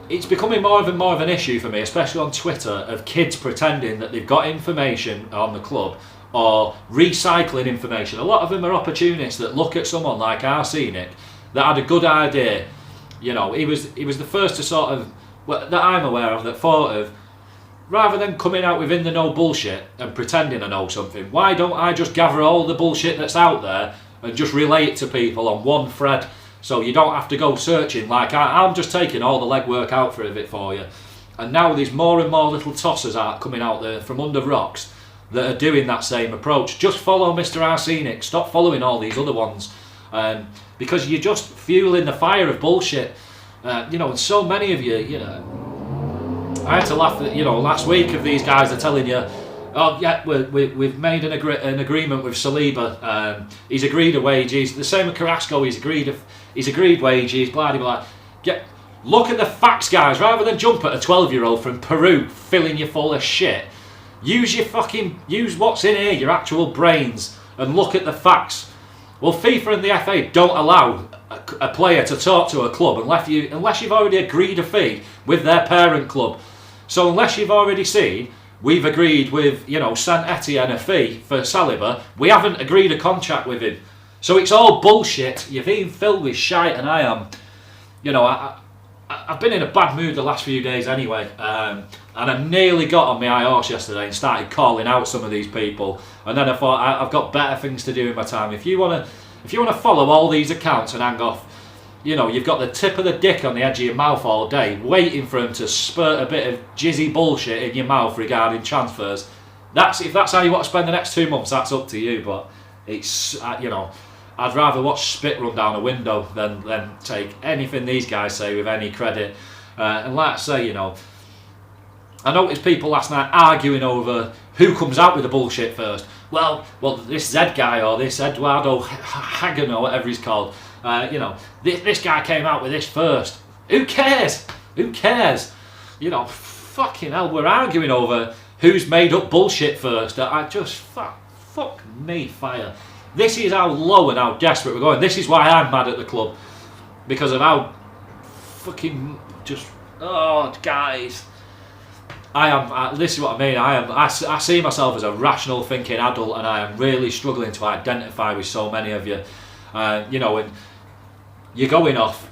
it's becoming more of an issue for me, especially on Twitter, of kids pretending that they've got information on the club or recycling information. A lot of them are opportunists that look at someone like Arsenic that had a good idea. You know, he was the first to sort of, well, that I'm aware of, that thought of, rather than coming out with in the know bullshit and pretending I know something, why don't I just gather all the bullshit that's out there and just relay it to people on one thread, so you don't have to go searching. Like I'm just taking all the legwork out for it for you. And now there's more and more little tossers coming out there from under rocks that are doing that same approach. Just follow Mr. Arsenic, stop following all these other ones, because you're just fueling the fire of bullshit. You know, and so many of you, you know, I had to laugh at, you know, last week of these guys are telling you, oh yeah, we've made an agreement with Saliba, he's agreed to wages, the same with Carrasco, he's agreed wages, blah blah blah. Look at the facts, guys, rather than jump at a 12-year-old from Peru filling you full of shit. Use what's in here, your actual brains, and look at the facts. Well, FIFA and the FA don't allow a player to talk to a club unless you've already agreed a fee with their parent club. So unless you've already seen, we've agreed with, you know, Saint Etienne a fee for Saliba, we haven't agreed a contract with him. So it's all bullshit. You've been filled with shite, and I am, you know, I've been in a bad mood the last few days anyway, and I nearly got on my high horse yesterday and started calling out some of these people, and then I thought I've got better things to do in my time. If you want to follow all these accounts and hang off, you know, you've got the tip of the dick on the edge of your mouth all day, waiting for them to spurt a bit of jizzy bullshit in your mouth regarding transfers. If that's how you want to spend the next 2 months, that's up to you. But it's, you know, I'd rather watch spit run down a window than take anything these guys say with any credit. And like I say, you know, I noticed people last night arguing over who comes out with the bullshit first. Well, this Zed guy or this Eduardo Hagen or whatever he's called. You know, this guy came out with this first. Who cares? Who cares? You know, fucking hell, we're arguing over who's made up bullshit first. I just, fuck me, fire. This is how low and how desperate we're going. This is why I'm mad at the club. Because of how fucking just, oh, guys. This is what I mean. I see myself as a rational thinking adult, and I am really struggling to identify with so many of you. You know, and you're going off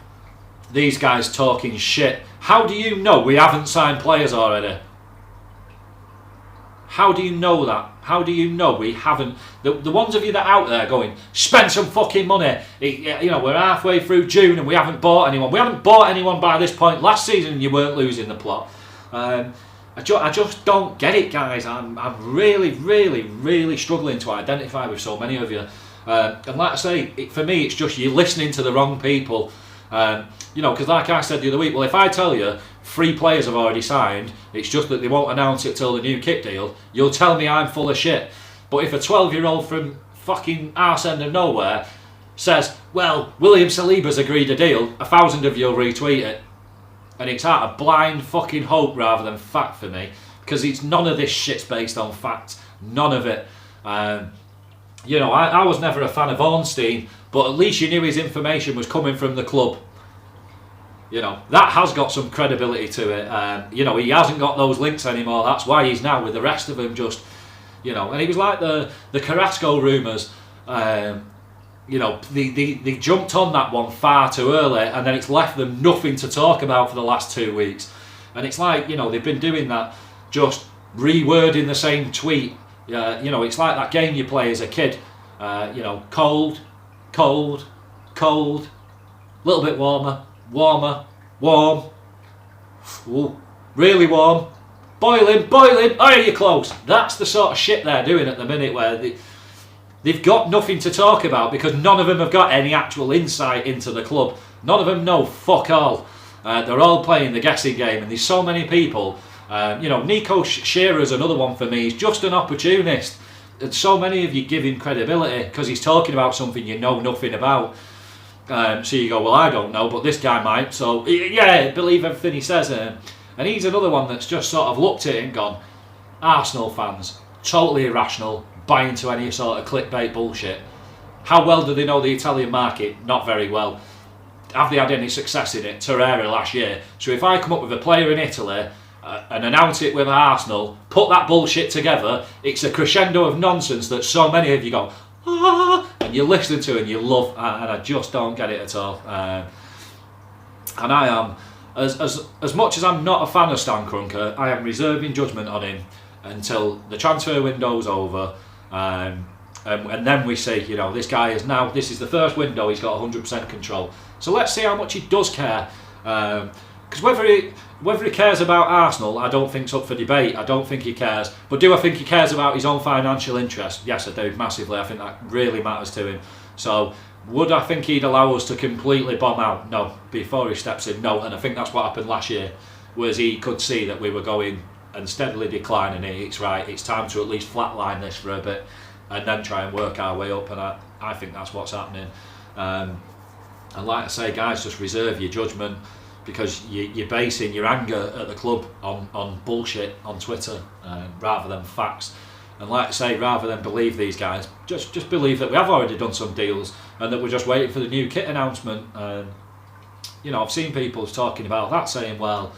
these guys talking shit. How do you know we haven't signed players already? How do you know that? How do you know we haven't? The ones of you that are out there going, spend some fucking money. You know, we're halfway through June and we haven't bought anyone. We haven't bought anyone by this point. Last season you weren't losing the plot. I just don't get it, guys. I'm really, really, really struggling to identify with so many of you. And like I say, for me, it's just you're listening to the wrong people. You know, because like I said the other week, well, if I tell you 3 players have already signed, it's just that they won't announce it till the new kit deal, you'll tell me I'm full of shit. But if a 12-year-old from fucking arse end of nowhere says, well, William Saliba's agreed a deal, 1,000 of you'll retweet it. And it's out of blind fucking hope rather than fact for me, because it's none of this shit's based on fact. None of it. You know, I was never a fan of Ornstein, but at least you knew his information was coming from the club. You know, that has got some credibility to it. You know, he hasn't got those links anymore. That's why he's now with the rest of them just, you know. And it was like the Carrasco rumours. You know, they jumped on that one far too early, and then it's left them nothing to talk about for the last 2 weeks. And it's like, you know, they've been doing that, just rewording the same tweet. You know, it's like that game you play as a kid. You know, cold, cold, cold, a little bit warmer, warmer, warm, ooh, really warm, boiling, boiling, oh, you're close. That's the sort of shit they're doing at the minute, where they've got nothing to talk about because none of them have got any actual insight into the club. None of them know fuck all. They're all playing the guessing game, and there's so many people. You know, Nico Shearer's another one for me. He's just an opportunist. And so many of you give him credibility because he's talking about something you know nothing about. So you go, well, I don't know, but this guy might. So, yeah, believe everything he says. And he's another one that's just sort of looked at it and gone, Arsenal fans, totally irrational, buy into any sort of clickbait bullshit. How well do they know the Italian market? Not very well. Have they had any success in it? Torreira last year. So if I come up with a player in Italy and announce it with Arsenal, put that bullshit together, it's a crescendo of nonsense that so many of you go, ah, and you listen to and you love, and I just don't get it at all. And I am, as much as I'm not a fan of Stan Kroenke, I am reserving judgment on him until the transfer window's over. And then we see, you know, this guy is now, this is the first window he's got 100% control. So let's see how much he does care. Because whether he cares about Arsenal, I don't think's up for debate. I don't think he cares. But do I think he cares about his own financial interest? Yes, I do, massively. I think that really matters to him. So would I think he'd allow us to completely bomb out? No. Before he steps in, no. And I think that's what happened last year, was he could see that we were going and steadily declining it. It's right, it's time to at least flatline this for a bit and then try and work our way up, and I think that's what's happening. And like I say, guys, just reserve your judgment, because you're basing your anger at the club on bullshit on Twitter rather than facts. And like I say, rather than believe these guys, just believe that we have already done some deals and that we're just waiting for the new kit announcement. You know, I've seen people talking about that, saying, well,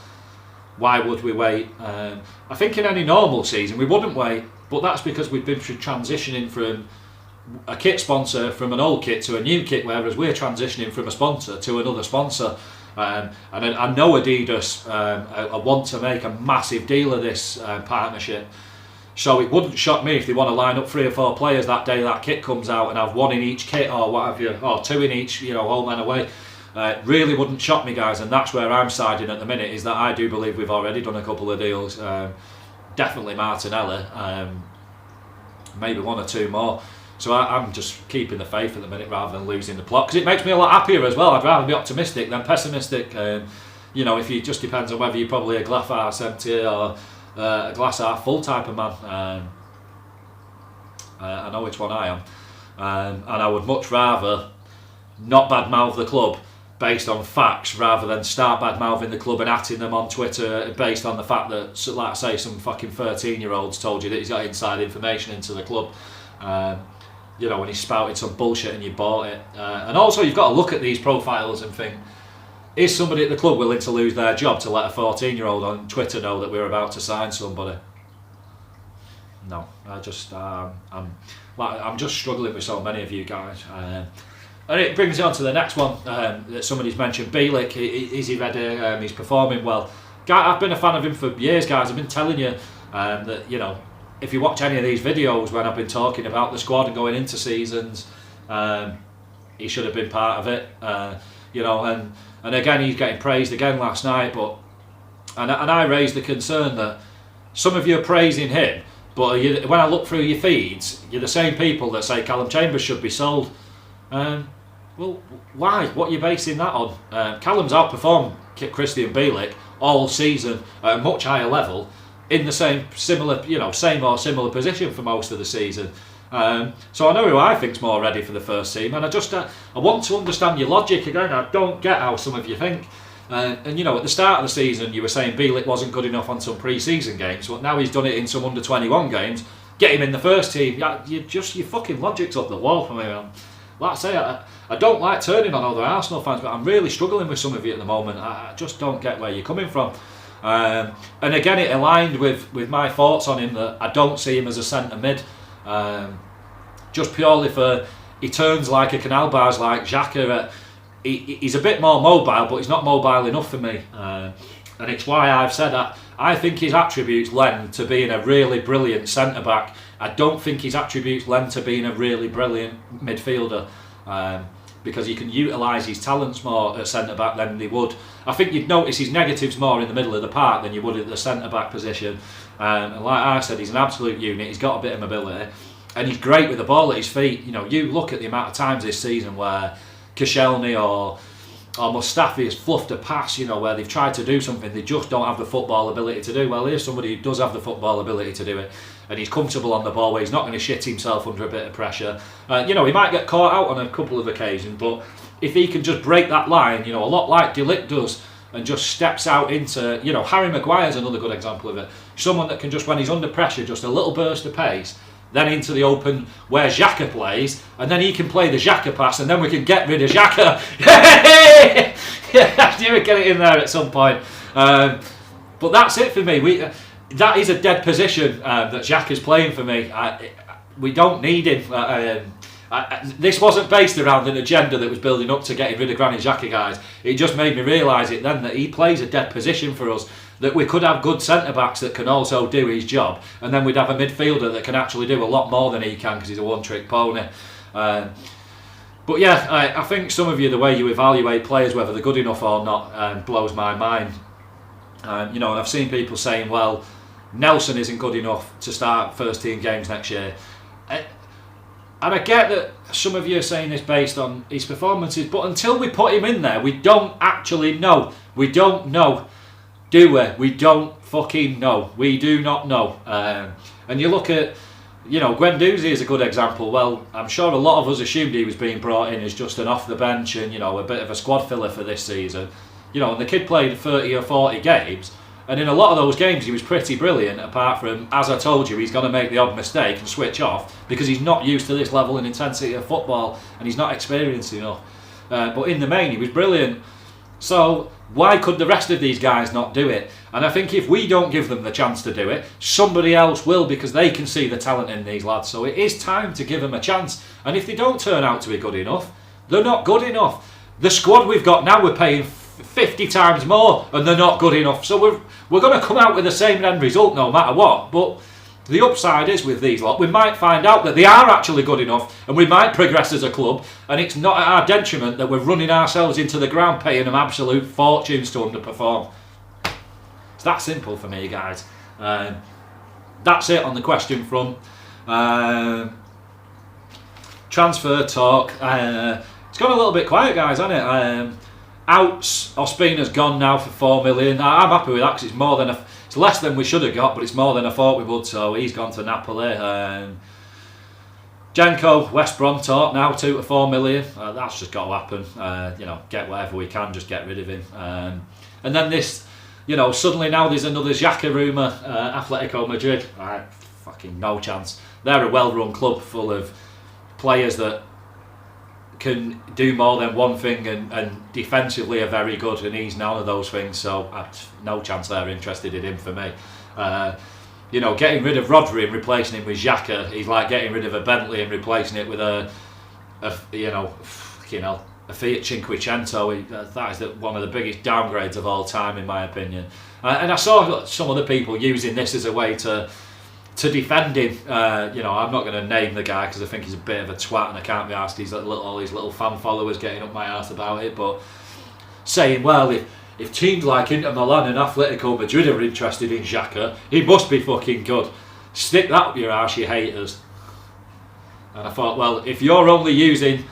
why would we wait? I think in any normal season we wouldn't wait, but that's because we've been through transitioning from a kit sponsor from an old kit to a new kit, whereas we're transitioning from a sponsor to another sponsor. And I know Adidas want to make a massive deal of this partnership, so it wouldn't shock me if they want to line up 3 or 4 players that day that kit comes out and have 1 in each kit or what have you, or 2 in each, you know, home and away. Really wouldn't shock me, guys, and that's where I'm siding at the minute, is that I do believe we've already done a couple of deals. Definitely Martinelli, maybe 1 or 2 more. So I'm just keeping the faith at the minute rather than losing the plot, because it makes me a lot happier as well. I'd rather be optimistic than pessimistic. You know, if it just depends on whether you're probably a glass half empty or a glass half full type of man. I know which one I am, and I would much rather not badmouth the club based on facts rather than start badmouthing the club and atting them on Twitter based on the fact that, like I say, some fucking 13-year-olds told you that he's got inside information into the club. You know, when he spouted some bullshit and you bought it. And also, you've got to look at these profiles and think, is somebody at the club willing to lose their job to let a 14-year-old on Twitter know that we're about to sign somebody? No, I'm just struggling with so many of you guys. And it brings me on to the next one that somebody's mentioned. Bielik, is he ready? He's performing well. I've been a fan of him for years, guys. I've been telling you that, you know, if you watch any of these videos when I've been talking about the squad and going into seasons, he should have been part of it. You know, and again, he's getting praised again last night. But and I raised the concern that some of you are praising him, But when I look through your feeds, you're the same people that say Callum Chambers should be sold. Well, why? What are you basing that on? Callum's outperformed Christian Bielik all season at a much higher level, in the same or similar position for most of the season. So I know who I think's more ready for the first team, and I want to understand your logic again. I don't get how some of you think. And you know, at the start of the season, you were saying Bielik wasn't good enough on some pre-season games, but now he's done it in some under-21 games. Get him in the first team. Your fucking logic's up the wall for me, man. Like I say, I don't like turning on other Arsenal fans, but I'm really struggling with some of you at the moment. I just don't get where you're coming from. And again, it aligned with my thoughts on him that I don't see him as a centre mid. Just purely for, he turns like a canal bars like Xhaka. He's a bit more mobile, but he's not mobile enough for me. And it's why I've said that I think his attributes lend to being a really brilliant centre back. I don't think his attributes lend to being a really brilliant midfielder, because you can utilise his talents more at centre back than they would. I think you'd notice his negatives more in the middle of the park than you would at the centre back position. And like I said, he's an absolute unit. He's got a bit of mobility, and he's great with the ball at his feet. You know, you look at the amount of times this season where Koscielny or Mustafi has fluffed a pass, you know, where they've tried to do something, they just don't have the football ability to do. Well, here's somebody who does have the football ability to do it, and he's comfortable on the ball where he's not going to shit himself under a bit of pressure. You know, he might get caught out on a couple of occasions, but if he can just break that line, you know, a lot like De Ligt does, and just steps out into, you know, Harry Maguire's another good example of it. Someone that can just, when he's under pressure, just a little burst of pace, then into the open where Xhaka plays, and then he can play the Xhaka pass, and then we can get rid of Xhaka. Yeah, I knew we'd get it in there at some point. But that's it for me. That is a dead position that Xhaka's playing for me. We don't need him. This wasn't based around an agenda that was building up to getting rid of Granit Xhaka, guys. It just made me realise it then that he plays a dead position for us, that we could have good centre-backs that can also do his job, and then we'd have a midfielder that can actually do a lot more than he can because he's a one-trick pony. But yeah, I think some of you, the way you evaluate players, whether they're good enough or not, blows my mind. You know, and I've seen people saying, well, Nelson isn't good enough to start first-team games next year. And I get that some of you are saying this based on his performances, but until we put him in there, we don't actually know. We don't know, do we? We don't fucking know. We do not know. And you look at, you know, Guendouzi is a good example. Well, I'm sure a lot of us assumed he was being brought in as just an off the bench and, you know, a bit of a squad filler for this season. You know, and the kid played 30 or 40 games, and in a lot of those games he was pretty brilliant, apart from, as I told you, he's going to make the odd mistake and switch off because he's not used to this level and intensity of football and he's not experienced enough. But in the main, he was brilliant. So why could the rest of these guys not do it? And I think if we don't give them the chance to do it, somebody else will, because they can see the talent in these lads. So it is time to give them a chance. And if they don't turn out to be good enough, they're not good enough. The squad we've got now, we're paying 50 times more, and they're not good enough. So we're going to come out with the same end result no matter what. But the upside is with these lot, we might find out that they are actually good enough, and we might progress as a club, and it's not at our detriment that we're running ourselves into the ground paying them absolute fortunes to underperform. It's that simple for me, guys. That's it on the question front. Transfer talk. It's gone a little bit quiet, guys, hasn't it? Outs, Ospina's gone now for 4 million. I'm happy with that because it's more than it's less than we should have got, but it's more than I thought we would. So he's gone to Napoli. Jenko, West Brom talk now, 2 to 4 million. That's just got to happen. You know, get whatever we can, just get rid of him. And then this, you know, suddenly now there's another Xhaka rumour. Atletico Madrid, fucking no chance. They're a well-run club full of players that can do more than one thing and defensively are very good, and he's none of those things, so no chance they're interested in him for me. You know, getting rid of Rodri and replacing him with Xhaka, he's like getting rid of a Bentley and replacing it with a Fiat Cinquecento. That is one of the biggest downgrades of all time, in my opinion. And I saw some other people using this as a way to defend him. You know, I'm not going to name the guy because I think he's a bit of a twat and I can't be asked. All these little fan followers getting up my arse about it, but saying, well, if teams like Inter Milan and Atletico Madrid are interested in Xhaka, he must be fucking good. Stick that up your arse, you haters. And I thought, well, if you're only using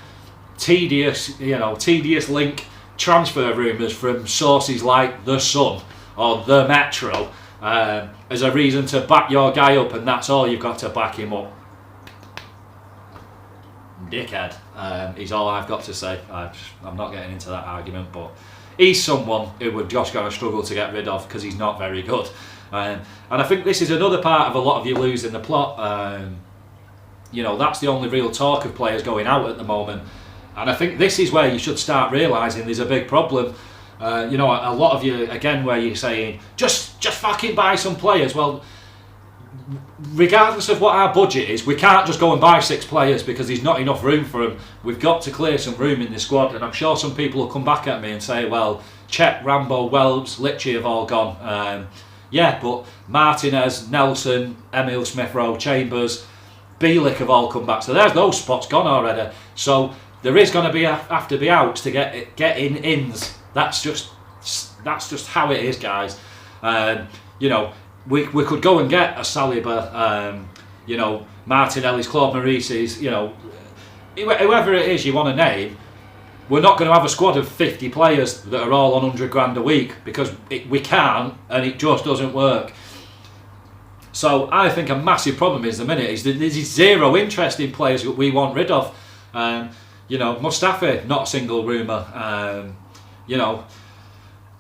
tedious link transfer rumours from sources like The Sun or The Metro as a reason to back your guy up, and that's all you've got to back him up, dickhead, is all I've got to say. I'm not getting into that argument, but he's someone who we're just going to struggle to get rid of because he's not very good. And I think this is another part of a lot of you losing the plot. That's the only real talk of players going out at the moment. And I think this is where you should start realising there's a big problem. A lot of you, again, where you're saying, just fucking buy some players. Well, regardless of what our budget is, we can't just go and buy 6 players because there's not enough room for them. We've got to clear some room in the squad, and I'm sure some people will come back at me and say, well, Czech, Rambo, Welbs, Litchi have all gone. Yeah, but Martinez, Nelson, Emil Smith-Rowe, Chambers, Bielik have all come back. So there's those spots gone already. So there is going to have to be outs to get ins. That's just how it is, guys. We could go and get a Saliba, Martinelli's, Claude Maurice's, whoever it is you want to name. We're not going to have a squad of 50 players that are all on 100 grand a week because we can't, and it just doesn't work. So I think a massive problem is that there's zero interest in players that we want rid of. Mustafi, not a single rumour.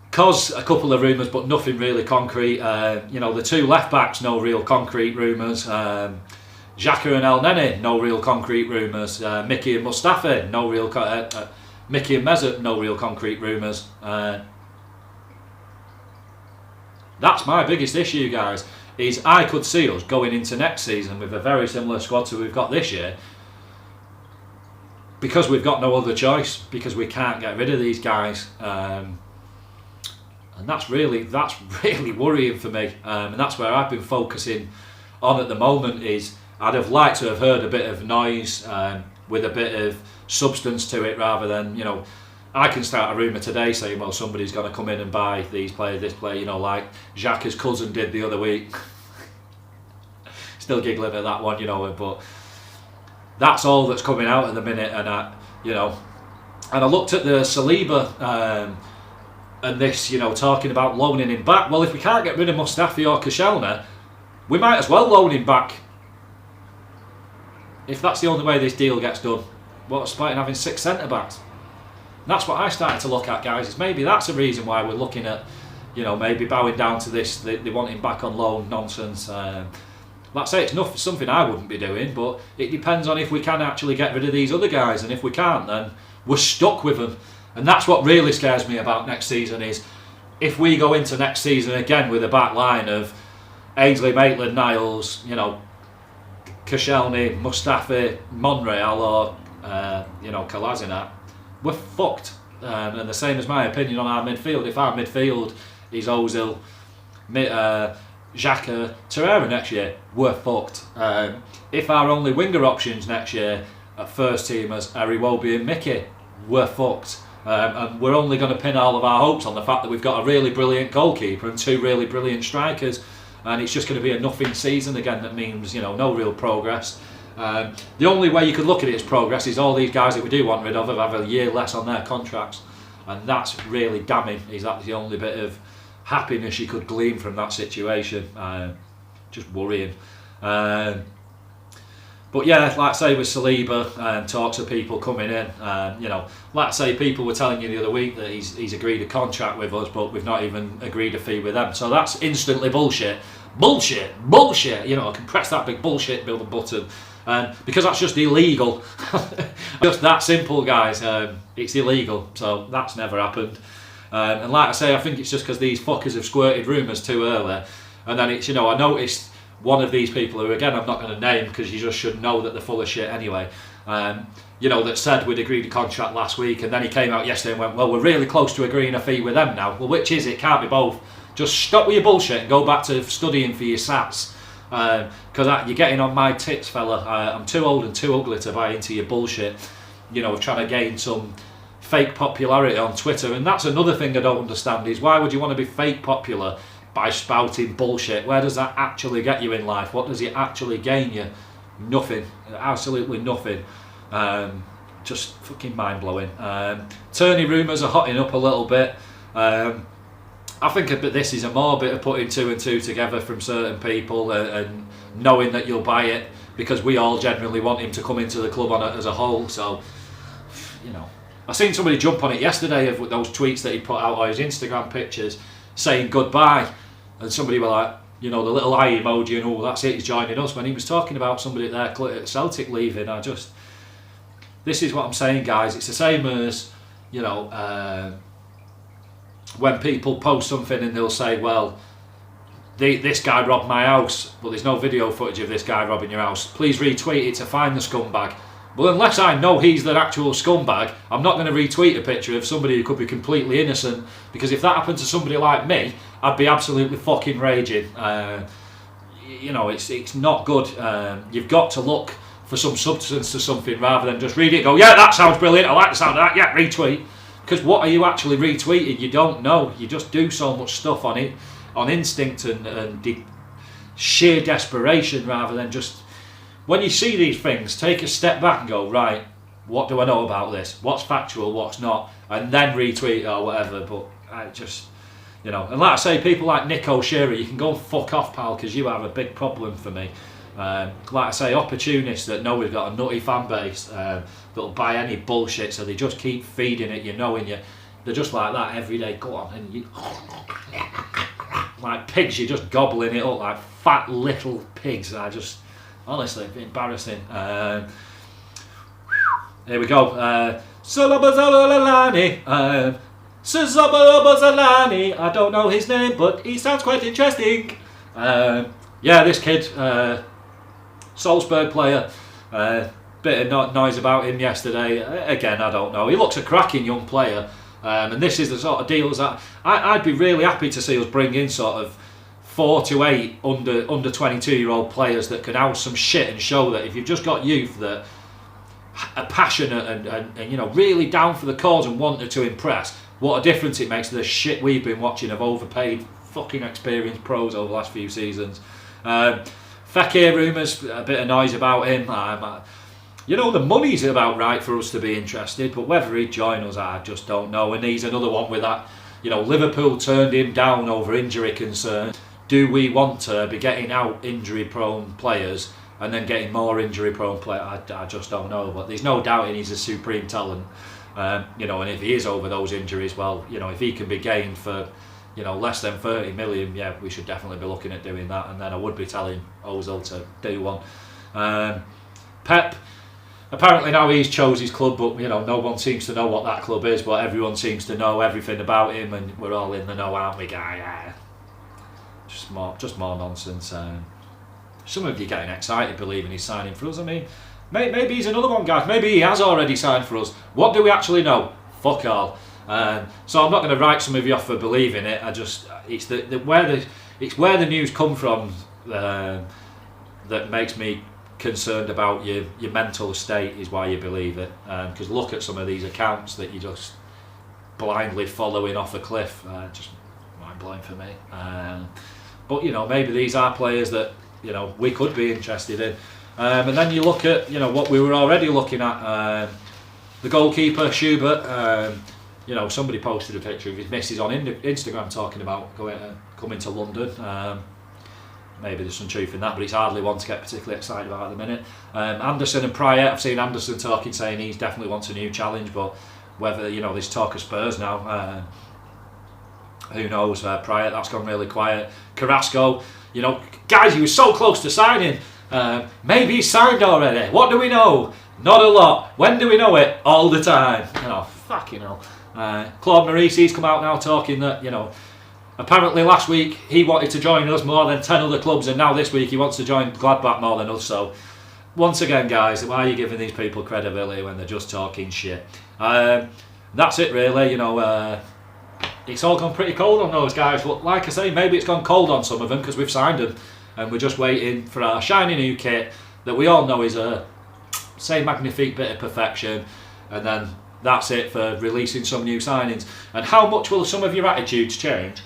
Cos, a couple of rumours, but nothing really concrete. The 2 left backs, no real concrete rumours. Xhaka and El Neni, no real concrete rumours. Mickey and Mustafi, no real. Mickey and Mesut, no real concrete rumours. That's my biggest issue, guys. Is I could see us going into next season with a very similar squad to we've got this year, because we've got no other choice, because we can't get rid of these guys, and that's really worrying for me, and that's where I've been focusing on at the moment. Is I'd have liked to have heard a bit of noise with a bit of substance to it, rather than I can start a rumour today saying, well, somebody's going to come in and buy these players, this player, like Xhaka's cousin did the other week. Still giggling at that one, but that's all that's coming out at the minute. And and I looked at the Saliba and this, talking about loaning him back. Well, if we can't get rid of Mustafi or Koscielny, we might as well loan him back. If that's the only way this deal gets done, what's the point in having 6 centre backs? That's what I started to look at, guys. Is maybe that's a reason why we're looking at, maybe bowing down to this. They want him back on loan nonsense. Like I say, it's not something I wouldn't be doing, but it depends on if we can actually get rid of these other guys, and if we can't, then we're stuck with them. And that's what really scares me about next season. Is if we go into next season again with a back line of Ainsley, Maitland-Niles, Koscielny, Mustafi, Monreal, or Kolasinac, we're fucked. And the same as my opinion on our midfield. If our midfield is Ozil, Xhaka, Torreira next year, we're fucked. If our only winger options next year at first teamers are Iwobi and Mickey, we're fucked. And we're only going to pin all of our hopes on the fact that we've got a really brilliant goalkeeper and 2 really brilliant strikers, and it's just going to be a nothing season again. That means no real progress. The only way you could look at it as progress is all these guys that we do want rid of have a year less on their contracts, and that's really damning. Is that the only bit of happiness you could glean from that situation? Just worrying. But yeah, like I say, with Saliba, talks of people coming in, like I say, people were telling you the other week that he's agreed a contract with us, but we've not even agreed a fee with them. So that's instantly bullshit. Bullshit. I can press that big bullshit button. Because that's just illegal. Just that simple, guys. It's illegal, so that's never happened. And like I say, I think it's just because these fuckers have squirted rumours too early. And then it's, I noticed one of these people who, again, I'm not going to name because you just should know that they're full of shit anyway, that said we'd agreed a contract last week, and then he came out yesterday and went, well, we're really close to agreeing a fee with them now. Well, which is it? Can't be both. Just stop with your bullshit and go back to studying for your SATs. Because you're getting on my tits, fella. I'm too old and too ugly to buy into your bullshit, of trying to gain some fake popularity on Twitter. And that's another thing I don't understand, is why would you want to be fake popular by spouting bullshit. Where does that actually get you in life? What does it actually gain you? Nothing. Absolutely nothing. Just fucking mind-blowing. Tourney rumours are hotting up a little bit. I think a bit this is a more bit of putting 2 and 2 together from certain people and knowing that you'll buy it, because we all generally want him to come into the club as a whole. So, you know, I seen somebody jump on it yesterday of those tweets that he put out, or his Instagram pictures saying goodbye, and somebody were like, you know, the little eye emoji, and oh, that's it, he's joining us, when he was talking about somebody at Celtic leaving. This is what I'm saying, guys. It's the same as, you know, when people post something and they'll say, well, this guy robbed my house, but there's no video footage of this guy robbing your house. Please retweet it to find the scumbag. Well, unless I know he's the actual scumbag, I'm not going to retweet a picture of somebody who could be completely innocent, because if that happened to somebody like me, I'd be absolutely fucking raging. You know, it's not good. You've got to look for some substance to something rather than just read it and go, yeah, that sounds brilliant, I like the sound of that, yeah, retweet. Because what are you actually retweeting? You don't know. You just do so much stuff on it, on instinct and sheer desperation, rather than just, when you see these things, take a step back and go, right, what do I know about this? What's factual, what's not? And then retweet or whatever. But I just, you know, and like I say, people like Nick O'Shea, you can go and fuck off, pal, because you have a big problem for me. Like I say, opportunists that know we've got a nutty fan base that'll buy any bullshit, so they just keep feeding it, you know, and they're just like that every day. Go on, and you, like pigs, you're just gobbling it up like fat little pigs. Honestly, embarrassing. Here we go. I don't know his name, but he sounds quite interesting. Yeah, this kid, Salzburg player, bit of noise about him yesterday. Again, I don't know. He looks a cracking young player, and this is the sort of deals that I'd be really happy to see us bring in, sort of 4 to 8 under 22-year-old players that can house some shit and show that if you've just got youth that are passionate and you know, really down for the cause and wanted to impress, what a difference it makes to the shit we've been watching of overpaid fucking experienced pros over the last few seasons. Fekir rumours, a bit of noise about him. You know, the money's about right for us to be interested, but whether he'd join us, I just don't know. And he's another one with that, you know, Liverpool turned him down over injury concerns. Do we want to be getting out injury-prone players and then getting more injury-prone players? I just don't know. But there's no doubting he's a supreme talent. You know, and if he is over those injuries, well, you know, if he can be gained for, you know, less than 30 million, yeah, we should definitely be looking at doing that. And then I would be telling Ozil to do one. Pep, apparently now he's chose his club, but, you know, no one seems to know what that club is, but everyone seems to know everything about him, and we're all in the know, aren't we, guy? Yeah. Just more nonsense. Some of you getting excited believing he's signing for us. I mean, maybe he's another one, guys. Maybe he has already signed for us. What do we actually know? Fuck all. So I'm not going to write some of you off for believing it. It's where the news come from that makes me concerned about your mental state, is why you believe it. Because look at some of these accounts that you just blindly following off a cliff. Just mind blowing for me. But you know, maybe these are players that, you know, we could be interested in. And then you look at, you know, what we were already looking at. The goalkeeper Schubert. You know, somebody posted a picture of his missus on Instagram talking about coming to London. Maybe there's some truth in that, but it's hardly one to get particularly excited about at the minute. Anderson and Pryor, I've seen Anderson talking, saying he definitely wants a new challenge, but whether, you know, there's talk of Spurs now, who knows. Pryor, that's gone really quiet. Carrasco, you know, guys, he was so close to signing. Maybe he's signed already. What do we know? Not a lot. When do we know it? All the time. You know, fucking hell. Claude Maurice, he's come out now talking that, you know, apparently last week he wanted to join us more than 10 other clubs, and now this week he wants to join Gladbach more than us. So once again, guys, why are you giving these people credibility when they're just talking shit? That's it really. You know, it's all gone pretty cold on those guys, but like I say, maybe it's gone cold on some of them because we've signed them and we're just waiting for our shiny new kit that we all know is a, say, magnifique bit of perfection, and then that's it for releasing some new signings. And how much will some of your attitudes change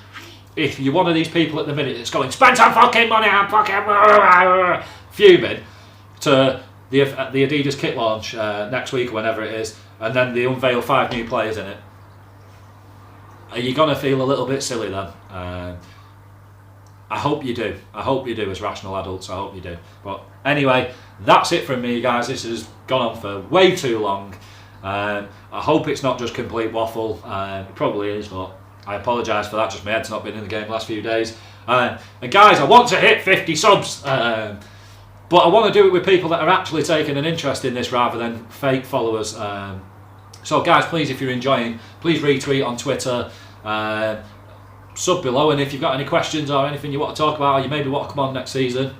if you're one of these people at the minute that's going, spend some fucking money, I'm fucking fuming, to the Adidas kit launch next week or whenever it is, and then they unveil 5 new players in it, are you going to feel a little bit silly then? I hope you do. I hope you do as rational adults. I hope you do. But anyway, that's it from me, guys. This has gone on for way too long. I hope it's not just complete waffle. It probably is, but I apologise for that. Just my head's not been in the game the last few days. And guys, I want to hit 50 subs. But I want to do it with people that are actually taking an interest in this rather than fake followers. So guys, please, if you're enjoying, please retweet on Twitter. Sub below, and if you've got any questions or anything you want to talk about, or you maybe want to come on next season,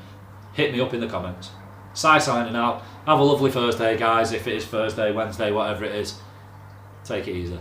hit me up in the comments. Si signing out. Have a lovely Thursday, guys. If it is Thursday, Wednesday, whatever it is, take it easy.